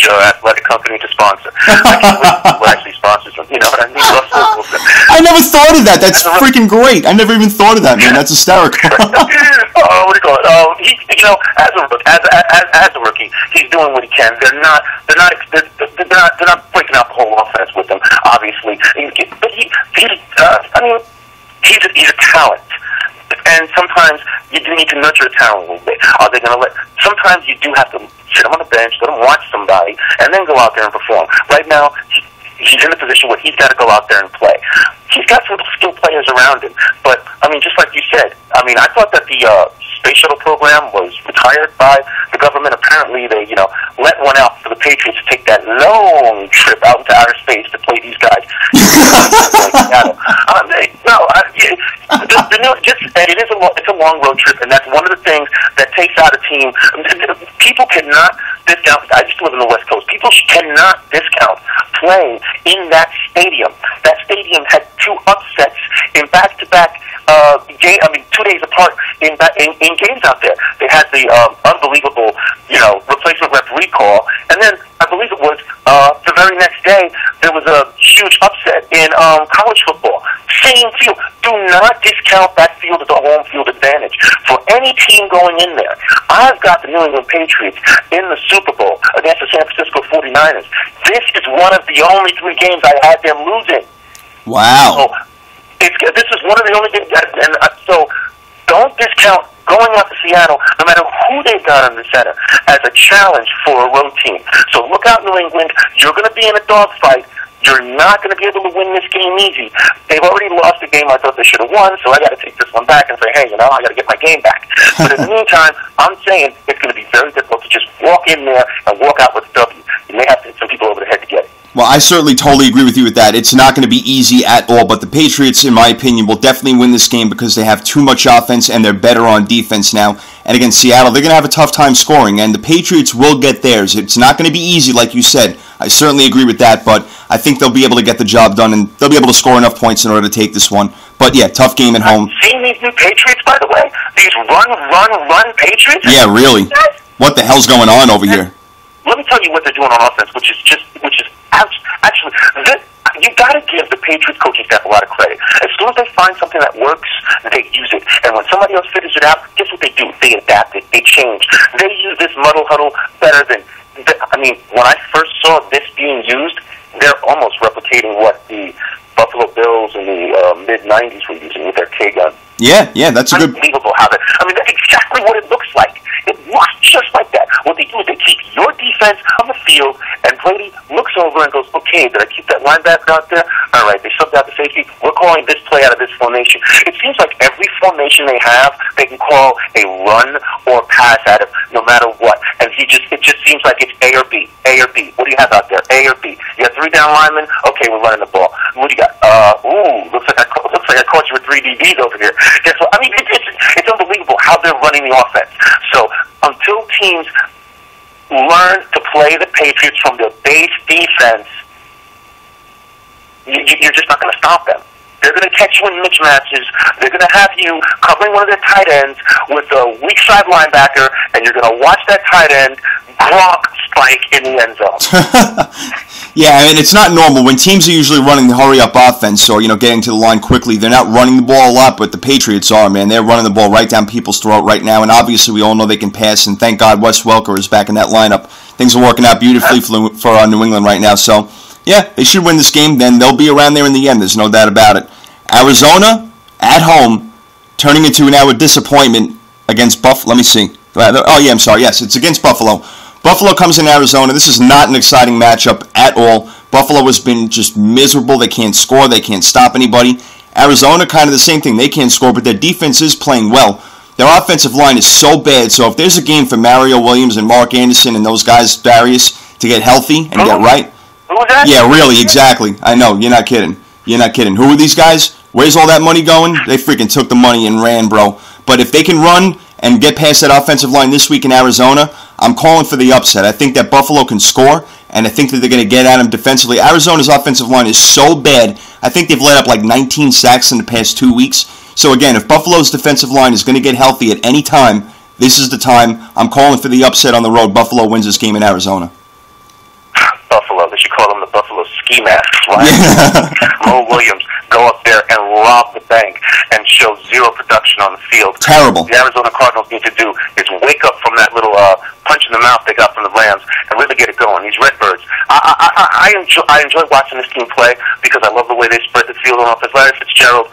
athletic company to sponsor. I can't wait who actually sponsors him. You know what I mean? Russell Wilson. I never thought of that. That's freaking great. I never even thought of that, man. That's hysterical. What do you call it? As a rookie, he's doing what he can. They're not breaking out the whole offense with him, obviously. But he's a talent. And sometimes you do need to nurture a talent a little bit. Are they going to sometimes you do have to sit him on the bench, let him watch somebody, and then go out there and perform. Right now, he's in a position where he's got to go out there and play. He's got some skilled players around him. But, just like you said, I thought that the space shuttle program was retired by the government. Apparently, they, let one out for the Patriots to take that long trip out into outer space to play these guys. It's a long road trip, and that's one of the things that takes out a team. People cannot discount. I used to live in the West Coast. People cannot discount playing in that stadium. That stadium had two upsets in back-to-back game. 2 days apart in games out there. They had the unbelievable, replacement referee call, and then I believe it was the very next day there was a huge upset in college football. Same field. Do not discount that field as a home field advantage for any team going in there. I've got the New England Patriots in the Super Bowl against the San Francisco 49ers. This is one of the only 3 games I had them losing. Wow. So, this is one of the only games, so don't discount going out to Seattle, no matter who they've got on the center, as a challenge for a road team. So look out, New England. You're going to be in a dogfight. You're not going to be able to win this game easy. They've already lost a game I thought they should have won, so I got to take this one back and say, hey, I got to get my game back. But in the meantime, I'm saying it's going to be very difficult to just walk in there and walk out with a W. You may have to hit some people over the head to get it. Well, I certainly totally agree with you with that. It's not going to be easy at all, but the Patriots, in my opinion, will definitely win this game because they have too much offense and they're better on defense now. And against Seattle, they're going to have a tough time scoring, and the Patriots will get theirs. It's not going to be easy, like you said. I certainly agree with that, but I think they'll be able to get the job done, and they'll be able to score enough points in order to take this one. But yeah, tough game at home. Seeing these new Patriots, by the way, these run Patriots. Yeah, really. What the hell's going on over here? Let me tell you what they're doing on offense, which is actually, you got to give the Patriots coaching staff a lot of credit. As soon as they find something that works, they use it. And when somebody else figures it out, guess what they do? They adapt it. They change. They use this muddle huddle better than. When I first saw this being used, they're almost replicating what the Buffalo Bills in the mid-'90s were using with their K-gun. Yeah, that's a good. Unbelievable how that. That's exactly what it looks like. It looks just like that. What they do is they keep your defense on the field, and Brady looks over and goes, okay, did I keep that linebacker out there? All right, they subbed out the safety. We're calling this play out of this formation. It seems like every formation they have, they can call a run or pass out of no matter what. And it just seems like it's A or B, A or B. What do you have out there? A or B. You got 3 down linemen? Okay, we're running the ball. What do you got? Looks like I caught you with 3 DBs over here. Guess what? It's unbelievable how they're running the offense. So until teams learn to play the Patriots from their base defense, you're just not going to stop them. They're going to catch you in mismatches. They're going to have you covering one of their tight ends with a weak side linebacker, and you're going to watch that tight end block spike in the end zone. Yeah, it's not normal. When teams are usually running the hurry-up offense or, getting to the line quickly, they're not running the ball a lot, but the Patriots are, man. They're running the ball right down people's throat right now, and obviously we all know they can pass, and thank God Wes Welker is back in that lineup. Things are working out beautifully for New England right now, so yeah, they should win this game. Then they'll be around there in the end. There's no doubt about it. Arizona, at home, turning into now a disappointment against Buffalo. Let me see. Oh, yeah, I'm sorry. Yes, it's against Buffalo. Buffalo comes in Arizona. This is not an exciting matchup at all. Buffalo has been just miserable. They can't score. They can't stop anybody. Arizona, kind of the same thing. They can't score, but their defense is playing well. Their offensive line is so bad, so if there's a game for Mario Williams and Mark Anderson and those guys, Darius, to get healthy and get right. Who was that? Yeah, really, exactly. I know. You're not kidding. You're not kidding. Who are these guys? Where's all that money going? They freaking took the money and ran, bro. But if they can run and get past that offensive line this week in Arizona, I'm calling for the upset. I think that Buffalo can score, and I think that they're going to get at them defensively. Arizona's offensive line is so bad. I think they've let up like 19 sacks in the past 2 weeks. So again, if Buffalo's defensive line is going to get healthy at any time, this is the time. I'm calling for the upset on the road. Buffalo wins this game in Arizona. Buffalo. They should call them the Buffalo Ski Masks, right? Mo Williams go up there and rob the bank and show zero production on the field. Terrible. The Arizona Cardinals need to do is wake up from that little punch in the mouth they got from the Rams and really get it going. These Redbirds. I enjoy watching this team play because I love the way they spread the field on offense. Larry Fitzgerald,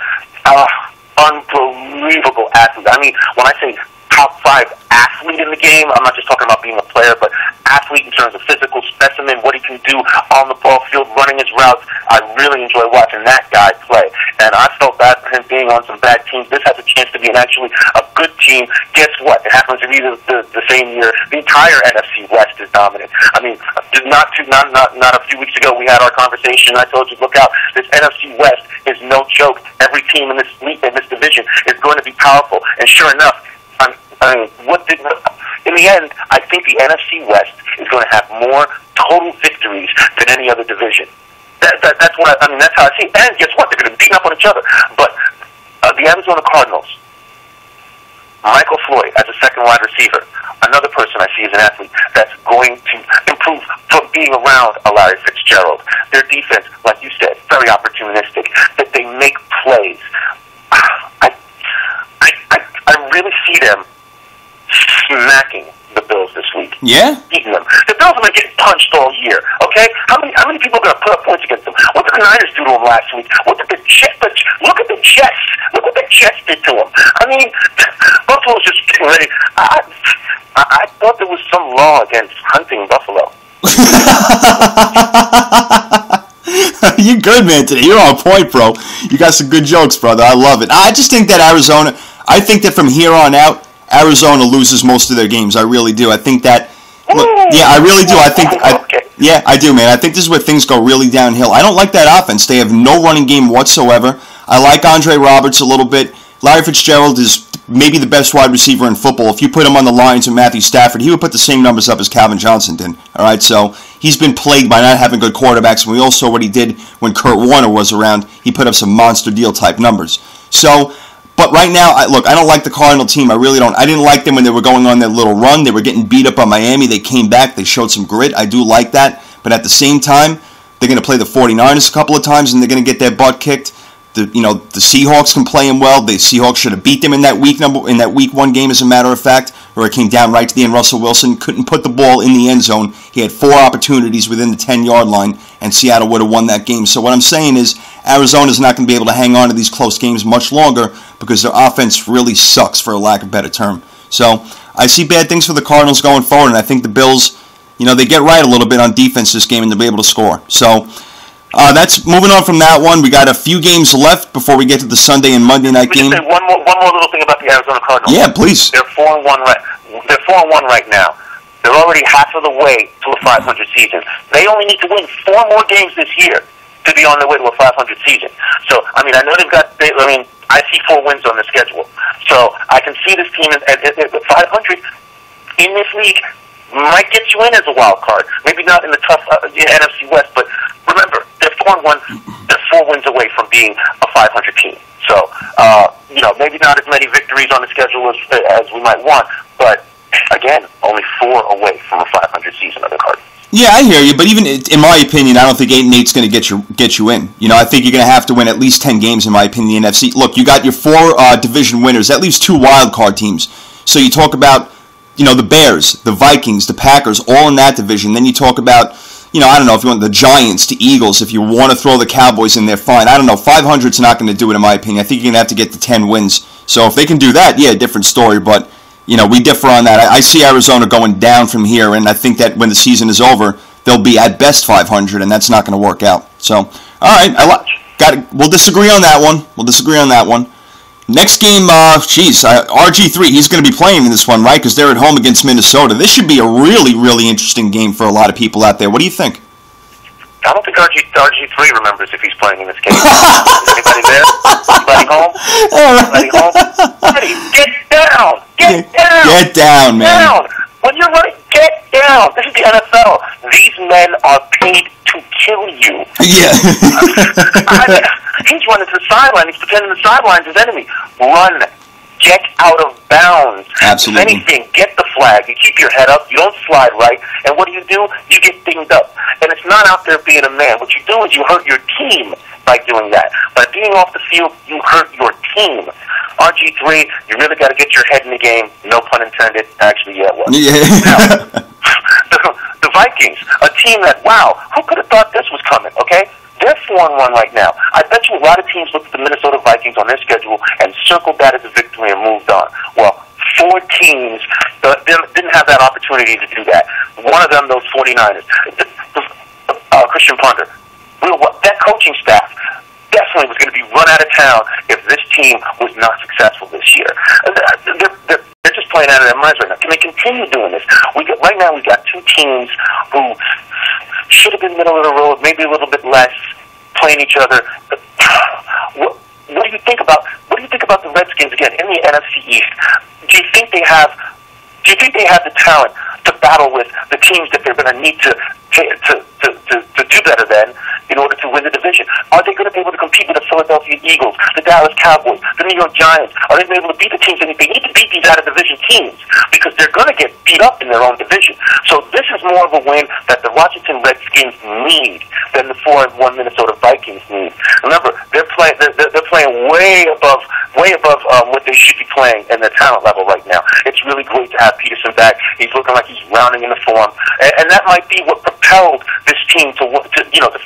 unbelievable athlete. I mean, when I say top 5 athlete in the game, I'm not just talking about being a player, but athlete in terms of physical specimen, what he can do on the ball field, running his routes. I really enjoy watching that guy play. And I felt bad for him being on some bad teams. This has a chance to be actually a good team. Guess what? It happens to be the same year. The entire NFC West is dominant. I mean, not a few weeks ago we had our conversation, and I told you, look out, this NFC West is no joke. Every team in this division is going to be powerful. And sure enough, in the end, I think the NFC West is going to have more total victories than any other division. That's what that's how I see it. And guess what? They're going to beat up on each other. But the Arizona Cardinals, Michael Floyd as a second wide receiver, another person I see as an athlete that's going to improve from being around a Larry Fitzgerald. Their defense, like you said, very opportunistic. That they make plays. I really see them smacking the Bills this week. Yeah? Beating them. The Bills have been getting punched all year, okay? How many people are going to put up points against them? What did the Niners do to them last week? What did look at the Jets. Look what the Jets did to them. I mean, Buffalo's just getting ready. I thought there was some law against hunting buffalo. You're good, man, today. You're on point, bro. You got some good jokes, brother. I love it. I just think that I think that from here on out, Arizona loses most of their games. I really do. I think that, I really do. I do, man. I think this is where things go really downhill. I don't like that offense. They have no running game whatsoever. I like Andre Roberts a little bit. Larry Fitzgerald is maybe the best wide receiver in football. If you put him on the Lions with Matthew Stafford, he would put the same numbers up as Calvin Johnson did. All right, so he's been plagued by not having good quarterbacks, and we all saw what he did when Kurt Warner was around. He put up some monster deal type numbers. So, but right now, I don't like the Cardinal team. I really don't. I didn't like them when they were going on their little run. They were getting beat up by Miami. They came back. They showed some grit. I do like that. But at the same time, they're going to play the 49ers a couple of times, and they're going to get their butt kicked. The Seahawks can play them well. The Seahawks should have beat them in that week 1 game, as a matter of fact, where it came down right to the end. Russell Wilson couldn't put the ball in the end zone. He had 4 opportunities within the 10-yard line, and Seattle would have won that game. So what I'm saying is Arizona's not going to be able to hang on to these close games much longer because their offense really sucks, for a lack of a better term. So I see bad things for the Cardinals going forward, and I think the Bills, they get right a little bit on defense this game, and they'll be able to score. So that's moving on from that one. We got a few games left before we get to the Sunday and Monday night game. Say one more little thing about the Arizona Cardinals. Yeah, please. They're 4-1 right now. They're already half of the way to a 500 season. They only need to win 4 more games this year to be on their way to a 500 season. So, I know they've got. I see 4 wins on the schedule. So I can see this team at 500 in this league might get you in as a wild card. Maybe not in the tough NFC West, but remember, they're 4-1. They're 4 wins away from being a 500 team. So, maybe not as many victories on the schedule as we might want, but again, only 4 away from a 500 season of the Cardinals. Yeah, I hear you, but even in my opinion, I don't think 8-8 is going to get you in. I think you're going to have to win at least 10 games, in my opinion, in the NFC. Look, you got your 4 division winners. That leaves 2 wild card teams. So you talk about, the Bears, the Vikings, the Packers, all in that division. Then you talk about, I don't know, if you want the Giants, the Eagles, if you want to throw the Cowboys in there, fine. I don't know, 500's not going to do it, in my opinion. I think you're going to have to get to 10 wins. So if they can do that, yeah, different story, but we differ on that. I see Arizona going down from here, and I think that when the season is over, they'll be at best 500, and that's not going to work out. So, all right, we'll disagree on that one. Next game, RG3, he's going to be playing in this one, right? Because they're at home against Minnesota. This should be a really, really interesting game for a lot of people out there. What do you think? I don't think RG3 remembers if he's playing in this game. Is anybody there? Anybody home? Anybody home? Buddy, get down! Get down! Get down, man. Down! When you're running, get down! This is the NFL. These men are paid to kill you. Yeah. He's running to the sideline. He's pretending the sideline's his enemy. Run. Get out of bounds. Absolutely. If anything, get the flag. You keep your head up. You don't slide right. And what do? You get dinged up. And it's not out there being a man. What you do is you hurt your team by doing that. By being off the field, you hurt your team. RG3, you really got to get your head in the game. No pun intended. Actually, yeah, it was. Yeah. Now, the Vikings, a team that, wow, who could have thought this was coming, okay? They're 4-1 right now. I bet you a lot of teams looked at the Minnesota Vikings on their schedule and circled that as a victory and moved on. Well, 4 teams didn't have that opportunity to do that. One of them, those 49ers. Christian Ponder. That coaching staff definitely was going to be run out of town if this team was not successful this year. They're just playing out of their minds right now. Can they continue doing this? Right now, we've got 2 teams who should have been middle of the road, maybe a little bit less, playing each other. What do you think about the Redskins again in the NFC East? Do you think they have the talent to battle with the teams that they're going to need to do better than in order to win the division? Are they going to be able to compete with the Philadelphia Eagles, the Dallas Cowboys, the New York Giants? Are they going to be able to beat the teams? They need to beat these out-of-division teams because they're going to get beat up in their own division. So this is more of a win that the Washington Redskins need than the 4-1 Minnesota Vikings need. Remember, they're playing way above what they should be playing in their talent level right now. It's really great to have Peterson back. He's looking like he's rounding in the form, and that might be what propelled this team to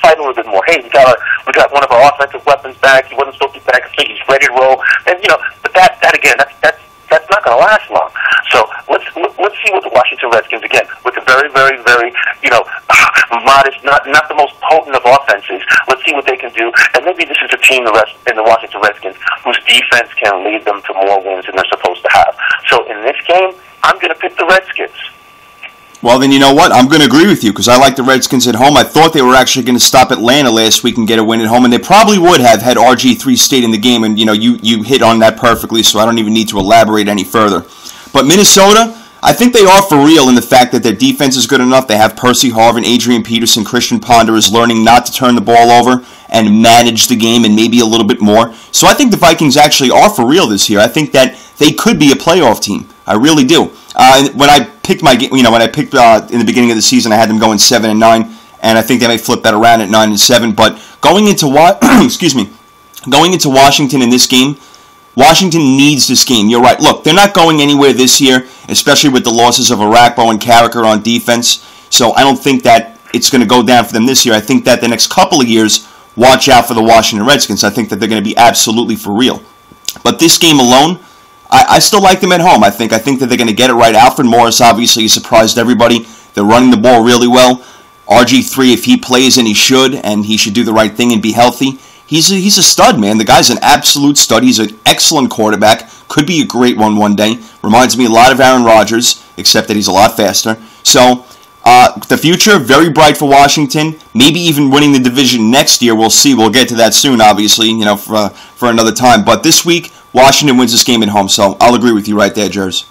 fight a little bit more. Hey, we got one of our offensive weapons back. He wasn't supposed to be back. He's ready to roll, and but that again, that's not going to last long. So let's see what the Washington Redskins, again, with the very, very, very modest, not the most potent of offenses. Let's see what they can do, and maybe this is a team in the Washington Redskins whose defense can lead them to more wins than they're supposed to have. So in this game, I'm going to pick the Redskins. Well, then you know what? I'm going to agree with you because I like the Redskins at home. I thought they were actually going to stop Atlanta last week and get a win at home, and they probably would have had RG3 stayed in the game, and you hit on that perfectly, so I don't even need to elaborate any further. But Minnesota, I think they are for real in the fact that their defense is good enough. They have Percy Harvin, Adrian Peterson, Christian Ponder is learning not to turn the ball over and manage the game and maybe a little bit more. So I think the Vikings actually are for real this year. I think that they could be a playoff team. I really do. When I picked in the beginning of the season, I had them going 7-9, and I think they may flip that around at 9-7. But going into Washington in this game, Washington needs this game. You're right. Look, they're not going anywhere this year, especially with the losses of Arakpo and Carricker on defense. So I don't think that it's going to go down for them this year. I think that the next couple of years, watch out for the Washington Redskins. I think that they're going to be absolutely for real. But this game alone, I still like them at home. I think that they're going to get it right. Alfred Morris obviously surprised everybody. They're running the ball really well. RG3, if he plays, and he should do the right thing and be healthy, he's a stud, man. The guy's an absolute stud. He's an excellent quarterback. Could be a great one day. Reminds me a lot of Aaron Rodgers, except that he's a lot faster. So the future, very bright for Washington. Maybe even winning the division next year. We'll see. We'll get to that soon, obviously, for another time. But this week, Washington wins this game at home, so I'll agree with you right there, Jers.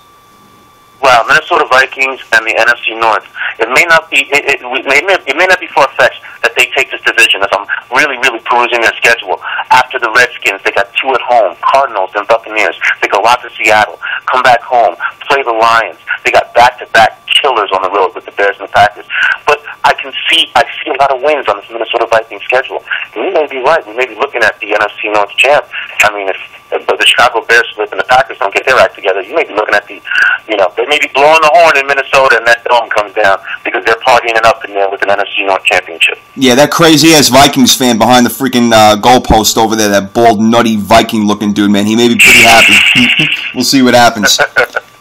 Well, Minnesota Vikings and the NFC North. It may not be far-fetched that they take this division. As I'm really, really perusing their schedule, after the Redskins, they got 2 at home: Cardinals and Buccaneers. They go out to Seattle, come back home, play the Lions. They got back-to-back killers on the road with the Bears and the Packers. But I see a lot of wins on this Minnesota Vikings schedule. And you may be right. We may be looking at the NFC North champ. I mean, if the Chicago Bears slip and the Packers don't get their act together, you may be looking at they may be blowing the horn in Minnesota and that dome comes down because they're partying it up in there with an NFC North championship. Yeah, that crazy-ass Vikings fan behind the freaking goalpost over there, that bald, nutty Viking-looking dude, man, he may be pretty happy. We'll see what happens.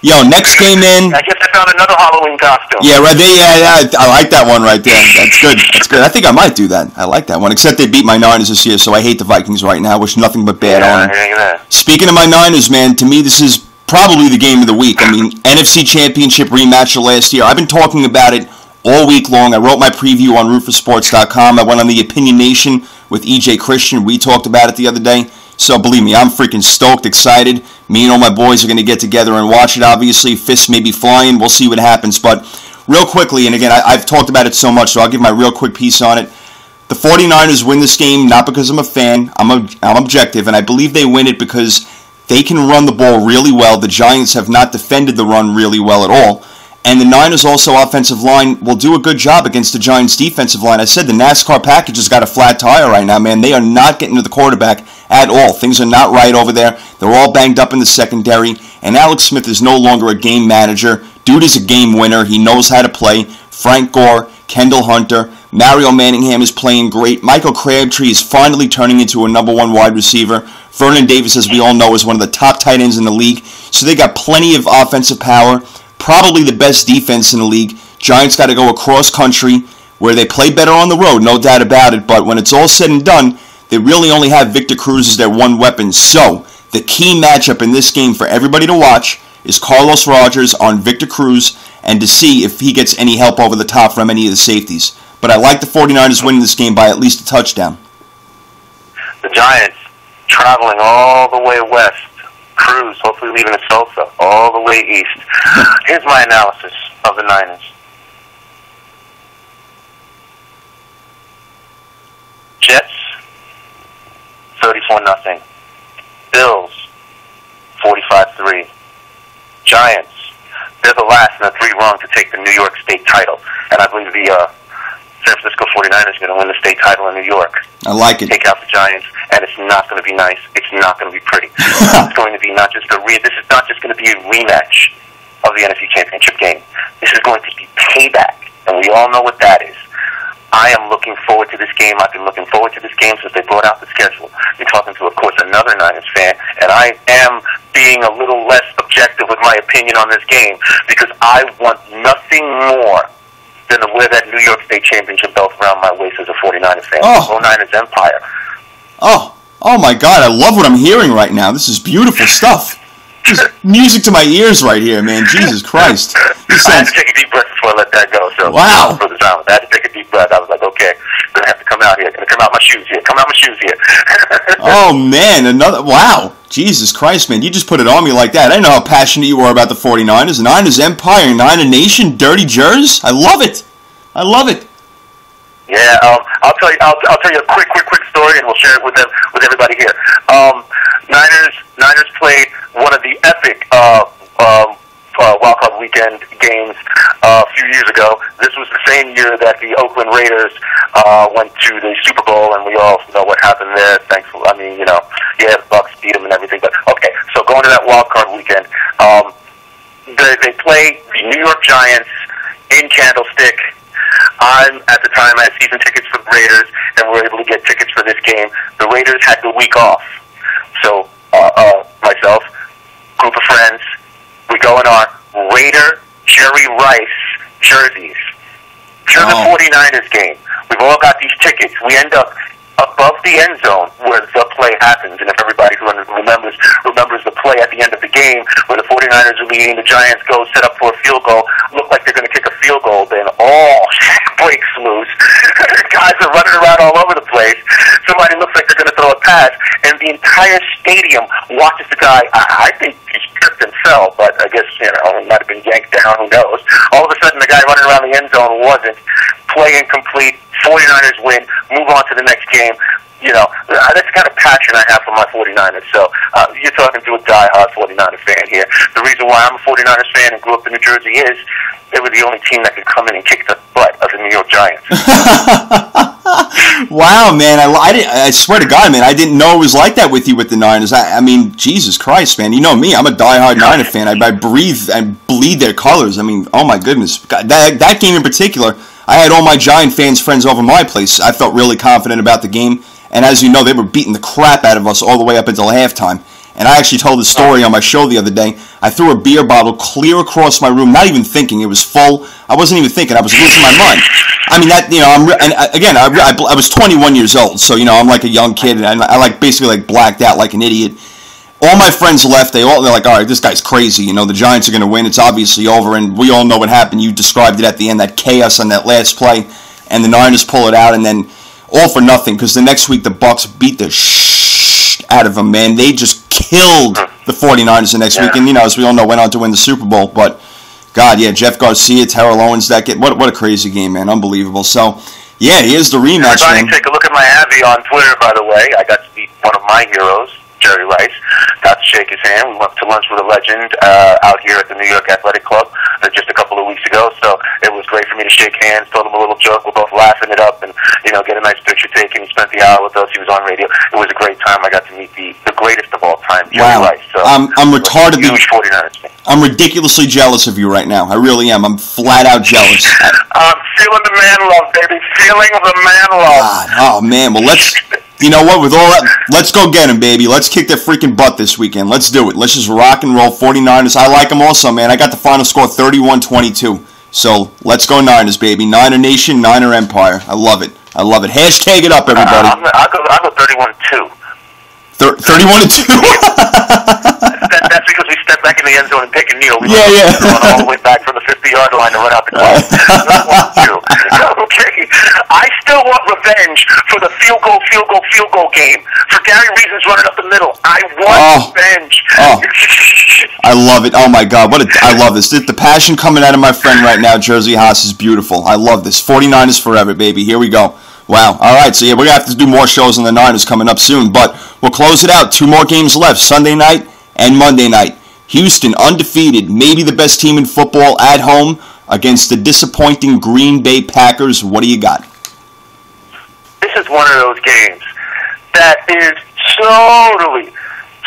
Yo, next game in. I guess I found another Halloween costume. Yeah, right there. Yeah, I like that one right there. That's good. That's good. I think I might do that. I like that one. Except they beat my Niners this year, so I hate the Vikings right now. Wish nothing but bad on them. Speaking of my Niners, man, to me this is probably the game of the week. I mean, NFC Championship rematch of last year. I've been talking about it all week long. I wrote my preview on rootforsports.com. I went on the Opinion Nation with EJ Christian. We talked about it the other day. So believe me, I'm freaking stoked, excited. Me and all my boys are going to get together and watch it, obviously. Fists may be flying. We'll see what happens. But real quickly, and again, I've talked about it so much, so I'll give my real quick piece on it. The 49ers win this game not because I'm a fan. I'm objective, and I believe they win it because they can run the ball really well. The Giants have not defended the run really well at all. And the Niners also offensive line will do a good job against the Giants defensive line. I said the NASCAR package has got a flat tire right now, man. They are not getting to the quarterback at all. Things are not right over there. They're all banged up in the secondary. And Alex Smith is no longer a game manager. Dude is a game winner. He knows how to play. Frank Gore, Kendall Hunter, Mario Manningham is playing great. Michael Crabtree is finally turning into a number one wide receiver. Vernon Davis, as we all know, is one of the top tight ends in the league. So they got plenty of offensive power. Probably the best defense in the league. Giants got to go across country where they play better on the road, no doubt about it. But when it's all said and done, they really only have Victor Cruz as their one weapon. So the key matchup in this game for everybody to watch is Carlos Rogers on Victor Cruz and to see if he gets any help over the top from any of the safeties. But I like the 49ers winning this game by at least a touchdown. The Giants traveling all the way west. Cruz, hopefully leaving in Tulsa, all the way east. Here's my analysis of the Niners. Jets, 34-0. Bills, 45-3. Giants, they're the last in the three rung to take the New York State title. And I believe the San Francisco 49ers are going to win the state title in New York. I like it. Take out the Giants, and it's not going to be nice. It's not going to be pretty. It's going to be not just this is not just going to be a rematch of the NFC Championship game. This is going to be payback, and we all know what that is. I am looking forward to this game. I've been looking forward to this game since they brought out the schedule. You're talking to, of course, another Niners fan, and I am being a little less objective with my opinion on this game because I want nothing more than to wear that New York State Championship belt around my waist as a 49ers fan. Oh, Niners Empire. Oh my God, I love what I'm hearing right now. This is beautiful stuff. Just music to my ears right here, man. Jesus Christ. I had to take a deep breath before I let that go. So wow. For the sound, I had to take a deep breath. I was like, okay, I'm going to have to come out here. Going to come out my shoes here. Come out my shoes here. Oh, man. Wow. Jesus Christ, man. You just put it on me like that. I didn't know how passionate you were about the 49ers. Niners Empire, Niner Nation, Dirty Jers. I love it. I love it. Yeah, I'll tell you a quick story, and we'll share it with everybody here. Niners played one of the epic wildcard weekend games a few years ago. This was the same year that the Oakland Raiders went to the Super Bowl, and we all know what happened there. Thankfully, the Bucs beat them and everything. But okay, so going to that wildcard weekend, they play the New York Giants in Candlestick. At the time, I had season tickets for the Raiders, and we were able to get tickets for this game. The Raiders had the week off. So, myself, group of friends, we go in our Raider Jerry Rice jerseys to the 49ers game. We've all got these tickets. We end up above the end zone where the play happens. And if everybody who remembers the play at the end of the game where the 49ers are leading, the Giants go set up for a field goal, look like they're going to kick a field goal, then all breaks loose. Guys are running around all over the place. Somebody looks like they're going to throw a pass, and the entire stadium watches the guy. I think he tripped and fell, but I guess, he might have been yanked down, who knows. All of a sudden, the guy running around the end zone wasn't. Play incomplete, 49ers win, move on to the next game. That's the kind of passion I have for my 49ers. So you're talking to a die-hard 49ers fan here. The reason why I'm a 49ers fan and grew up in New Jersey is they were the only team that could come in and kick the butt of the New York Giants. Wow, man. I swear to God, man, I didn't know it was like that with you with the Niners. I mean, Jesus Christ, man. You know me. I'm a die-hard Niner fan. I breathe and bleed their colors. I mean, oh my goodness. That game in particular, I had all my Giant fans friends over my place. I felt really confident about the game. And as you know, they were beating the crap out of us all the way up until halftime. And I actually told the story on my show the other day. I threw a beer bottle clear across my room, not even thinking. It was full. I wasn't even thinking. I was losing my mind. I mean, I was 21 years old, so, I'm like a young kid, and I basically blacked out like an idiot. all my friends left. They're like, all right, this guy's crazy. You know, the Giants are going to win. It's obviously over, and we all know what happened. You described it at the end, that chaos on that last play, and the Niners pull it out, and then all for nothing, because the next week the Bucs beat the out of them, man. They just killed the 49ers the next week, and, you know, as we all know, went on to win the Super Bowl. But, God, yeah, Jeff Garcia, Terrell Owens, what a crazy game, man. Unbelievable. So, yeah, here's the rematch, Everybody, man. take a look at my Abby on Twitter, by the way. I got to meet one of my heroes, Jerry Rice. Got to shake his hand. We went to lunch with a legend out here at the New York Athletic Club just a couple of weeks ago. So it was great for me to shake hands, told him a little joke. We're both laughing it up and, you know, get a nice picture taken. He spent the hour with us. He was on radio. It was a great time. I got to meet the greatest of all time, Jerry Rice. So I'm retardedly... Huge 49ers fan. I'm ridiculously jealous of you right now. I really am. I'm flat out jealous. I'm feeling the man love, baby. Feeling the man love. God, oh, man. Well, you know what? With all that, let's go get him, baby. Let's kick their freaking butt this weekend. Let's do it. Let's just rock and roll. 49ers. I like them also, man. I got the final score 31-22. So let's go Niners, baby. Niner Nation, Niner Empire. I love it. I love it. Hashtag it up, everybody. I'll go 31-2. 31-2. That's because we stepped back in the end zone and take a kneel. We yeah. Run all the way back from the 50-yard line to run out the clock. Okay. I still want revenge for the field goal game. For Gary Reason's running up the middle. I want revenge. I love it. Oh, my God. I love this. The passion coming out of my friend right now, Jersey Haas, is beautiful. I love this. 49ers forever, baby. Here we go. Wow. All right. So, yeah, we're going to have to do more shows on the Niners coming up soon. But we'll close it out. 2 more games left, Sunday night and Monday night. Houston, undefeated, maybe the best team in football at home against the disappointing Green Bay Packers. What do you got? This is one of those games that is totally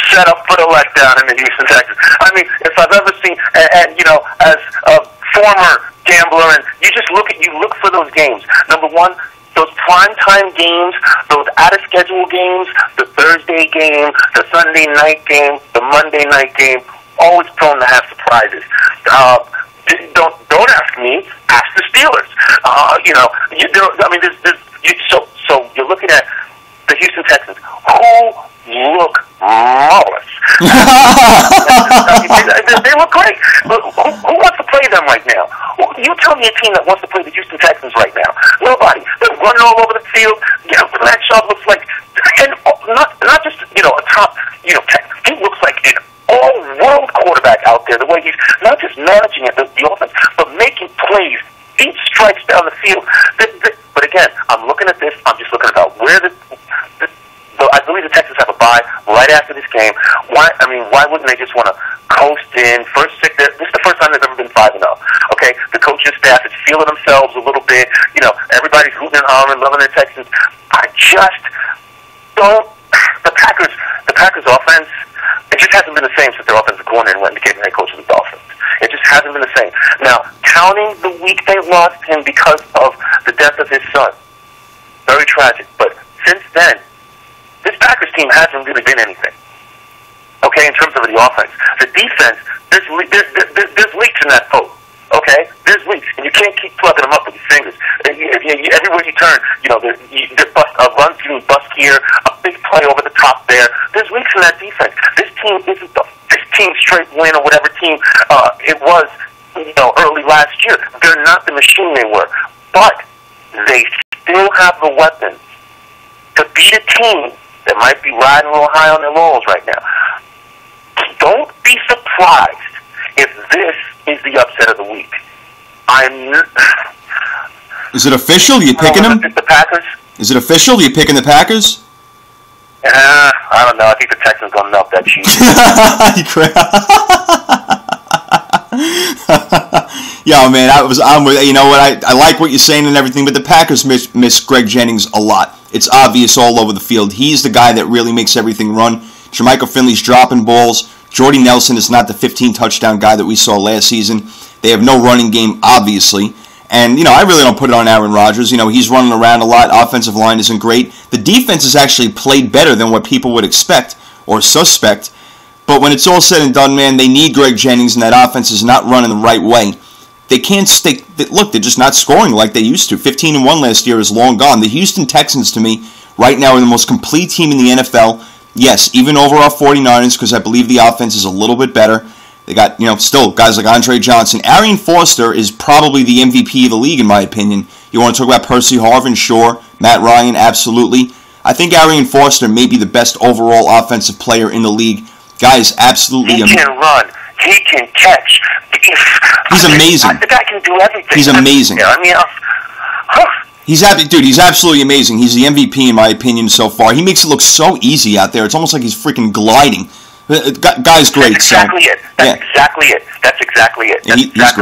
set up for the letdown in the Houston Texans. I mean, if I've ever seen, and you know, as a former gambler, and you look for those games. Number one, those primetime games, those out-of-schedule games, the Thursday game, the Sunday night game, the Monday night game, always prone to have surprises. Don't ask me, ask the Steelers. You know, so you're looking at the Houston Texans, who look marvelous. They look great. Who wants to play them right now? You tell me a team that wants to play the Houston Texans right now. Nobody. They're running all over the field. You know, Matt Schaub looks like, and not just, you know, a top, you know, he looks like an all-world quarterback out there. The way he's not just managing the offense, but making plays, deep strikes down the field. But again, I'm looking at this. I'm just looking about where I believe the Texans have a bye right after this game. Why wouldn't they just want to coast in? This is the first time they've ever been 5-0. Okay, the coaching staff is feeling themselves a little bit. You know, everybody's hooting and hollering, loving their Texans. I just don't. The Packers offense, it just hasn't been the same since their offensive coordinator went and became the head coach of the Dolphins. It just hasn't been the same. Now, counting the week they lost him because of the death of his son, very tragic. But since then, this Packers team hasn't really been anything. Okay, in terms of the offense, the defense, there's leaks in that boat. Okay, there's leaks, and you can't keep plugging them up with your fingers. Everywhere you turn, you know, there's a run scheme bust here, a big play over the top there. There's leaks in that defense. This team isn't the 15 straight win or whatever team it was, you know, early last year. They're not the machine they were, but they still have the weapons to beat a team that might be riding a little high on their laurels right now. Don't be surprised if this is the upset of the week. Is it official? You picking them? The Packers? Is it official? You picking the Packers? I don't know. I think the Texans gonna melt that cheese. Yeah, man. I'm with. You know what? I like what you're saying and everything, but the Packers miss Greg Jennings a lot. It's obvious all over the field. He's the guy that really makes everything run. Jermichael Finley's dropping balls. Jordy Nelson is not the 15-touchdown guy that we saw last season. They have no running game, obviously. And, you know, I really don't put it on Aaron Rodgers. You know, he's running around a lot. Offensive line isn't great. The defense has actually played better than what people would expect or suspect. But when it's all said and done, man, they need Greg Jennings, and that offense is not running the right way. They can't stick. Look, they're just not scoring like they used to. 15-1 last year is long gone. The Houston Texans, to me, right now are the most complete team in the NFL. Yes, even over our 49ers, because I believe the offense is a little bit better. They got, still guys like Andre Johnson. Arian Foster is probably the MVP of the league, in my opinion. You want to talk about Percy Harvin? Sure. Matt Ryan? Absolutely. I think Arian Foster may be the best overall offensive player in the league. Guy is absolutely amazing. He can run. He can catch. He's amazing. The guy can do everything. He's amazing. He's absolutely amazing. He's the MVP in my opinion so far. He makes it look so easy out there. It's almost like he's freaking gliding. Guy's great. That's exactly it. That's exactly it. That's exactly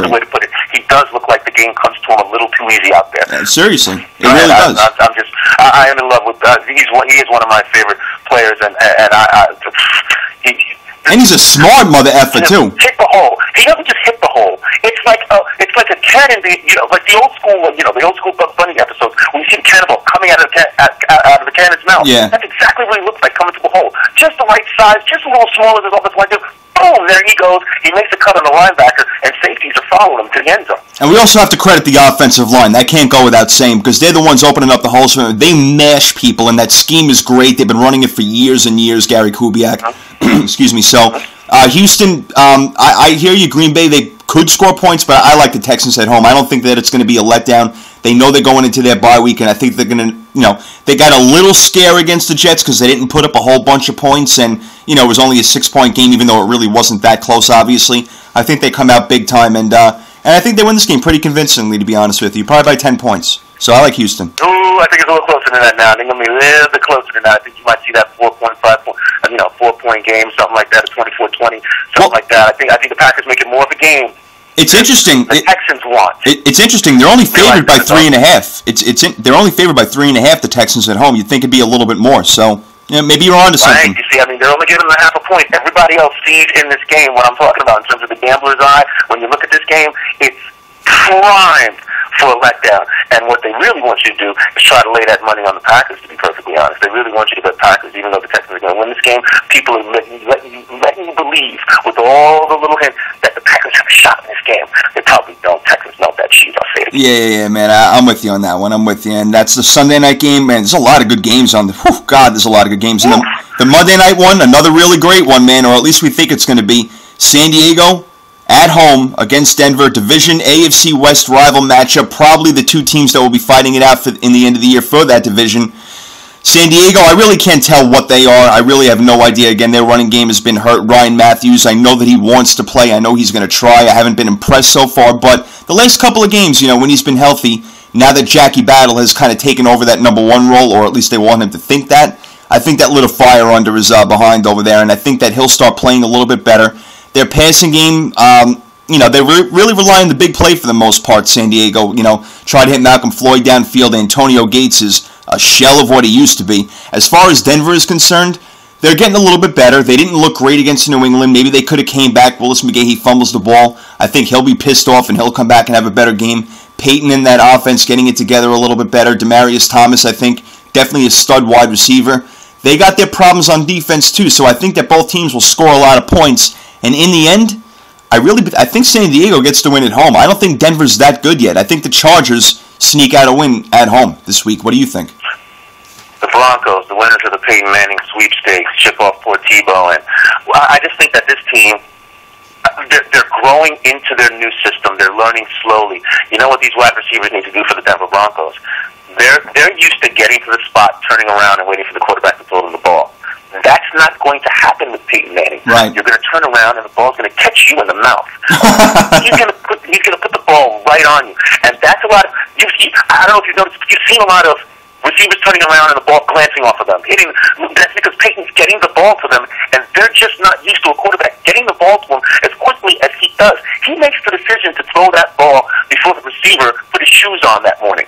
the way to put it. He does look like the game comes to him a little too easy out there. Seriously, it really does. I am in love with. He is one of my favorite players, and he's a smart mother effer too. Hit the hole. He doesn't just hit the hole. It's like a cannon. Like the old school, the old school Bugs Bunny episodes when you see a cannonball coming out of the cannon's mouth. Yeah. That's exactly what he looks like coming to the hole. Just the right size, just a little smaller than offensive line. Boom! There he goes. He makes a cut on the linebacker, and safeties are following him to the end zone. And we also have to credit the offensive line. That can't go without saying because they're the ones opening up the holes for them. They mash people, and that scheme is great. They've been running it for years and years. Gary Kubiak. Excuse me. So, Houston, I hear you. Green Bay, they could score points, but I like the Texans at home. I don't think that it's going to be a letdown. They know they're going into their bye week, and I think they're going to, they got a little scare against the Jets because they didn't put up a whole bunch of points, and, it was only a 6-point game, even though it really wasn't that close, obviously. I think they come out big time, and I think they win this game pretty convincingly, to be honest with you, probably by 10 points. So I like Houston. Ooh, I think it's a little closer than that now. I think it's going to be a little bit closer than that. I think you might see that 4-point game, something like that, a 24-20, something like that. I think the Packers make it more of a game. It's interesting. The Texans want. It's interesting. They're only favored by 3.5. They're only favored by 3.5. The Texans at home. You'd think it'd be a little bit more. So maybe you're onto something. Right. You see, they're only giving them a half a point. Everybody else sees in this game what I'm talking about in terms of the gambler's eye. When you look at this game, it's primed for a letdown. And what they really want you to do is try to lay that money on the Packers, to be perfectly honest. They really want you to bet Packers, even though the Texans are going to win this game. People are letting you believe, with all the little hints, that the Packers have a shot in this game. They probably don't. Texans melt that cheese, I'll say it again. Yeah, man. I'm with you on that one. I'm with you. And that's the Sunday night game, man. There's a lot of good games on the... God, there's a lot of good games. And the Monday night one, another really great one, man, or at least we think it's going to be. San Diego at home against Denver, Division AFC West rival matchup. Probably the two teams that will be fighting it out in the end of the year for that division. San Diego, I really can't tell what they are. I really have no idea. Again, their running game has been hurt. Ryan Matthews, I know that he wants to play. I know he's going to try. I haven't been impressed so far. But the last couple of games, when he's been healthy, now that Jackie Battle has kind of taken over that number one role, or at least they want him to think that, I think that lit a fire under his behind over there, and I think that he'll start playing a little bit better. Their passing game, they really rely on the big play for the most part, San Diego. Try to hit Malcolm Floyd downfield. Antonio Gates is a shell of what he used to be. As far as Denver is concerned, they're getting a little bit better. They didn't look great against New England. Maybe they could have came back. Willis McGahee fumbles the ball. I think he'll be pissed off and he'll come back and have a better game. Peyton in that offense getting it together a little bit better. Demaryius Thomas, I think, definitely a stud wide receiver. They got their problems on defense too, so I think that both teams will score a lot of points. And in the end, I think San Diego gets to win at home. I don't think Denver's that good yet. I think the Chargers sneak out a win at home this week. What do you think? The Broncos, the winners of the Peyton Manning sweepstakes, chip off poor Tebow. And I just think that this team, they're growing into their new system. They're learning slowly. You know what these wide receivers need to do for the Denver Broncos? They're used to getting to the spot, turning around, and waiting for the quarterback to throw them the ball. That's not going to happen with Peyton Manning. Right. You're going to turn around and the ball's going to catch you in the mouth. He's going to put the ball right on you, and that's a lot. I don't know if you've noticed, but you've seen a lot of receivers turning around and the ball glancing off of them. That's because Peyton's getting the ball to them, and they're just not used to a quarterback getting the ball to them as quickly as he does. He makes the decision to throw that ball before the receiver put his shoes on that morning.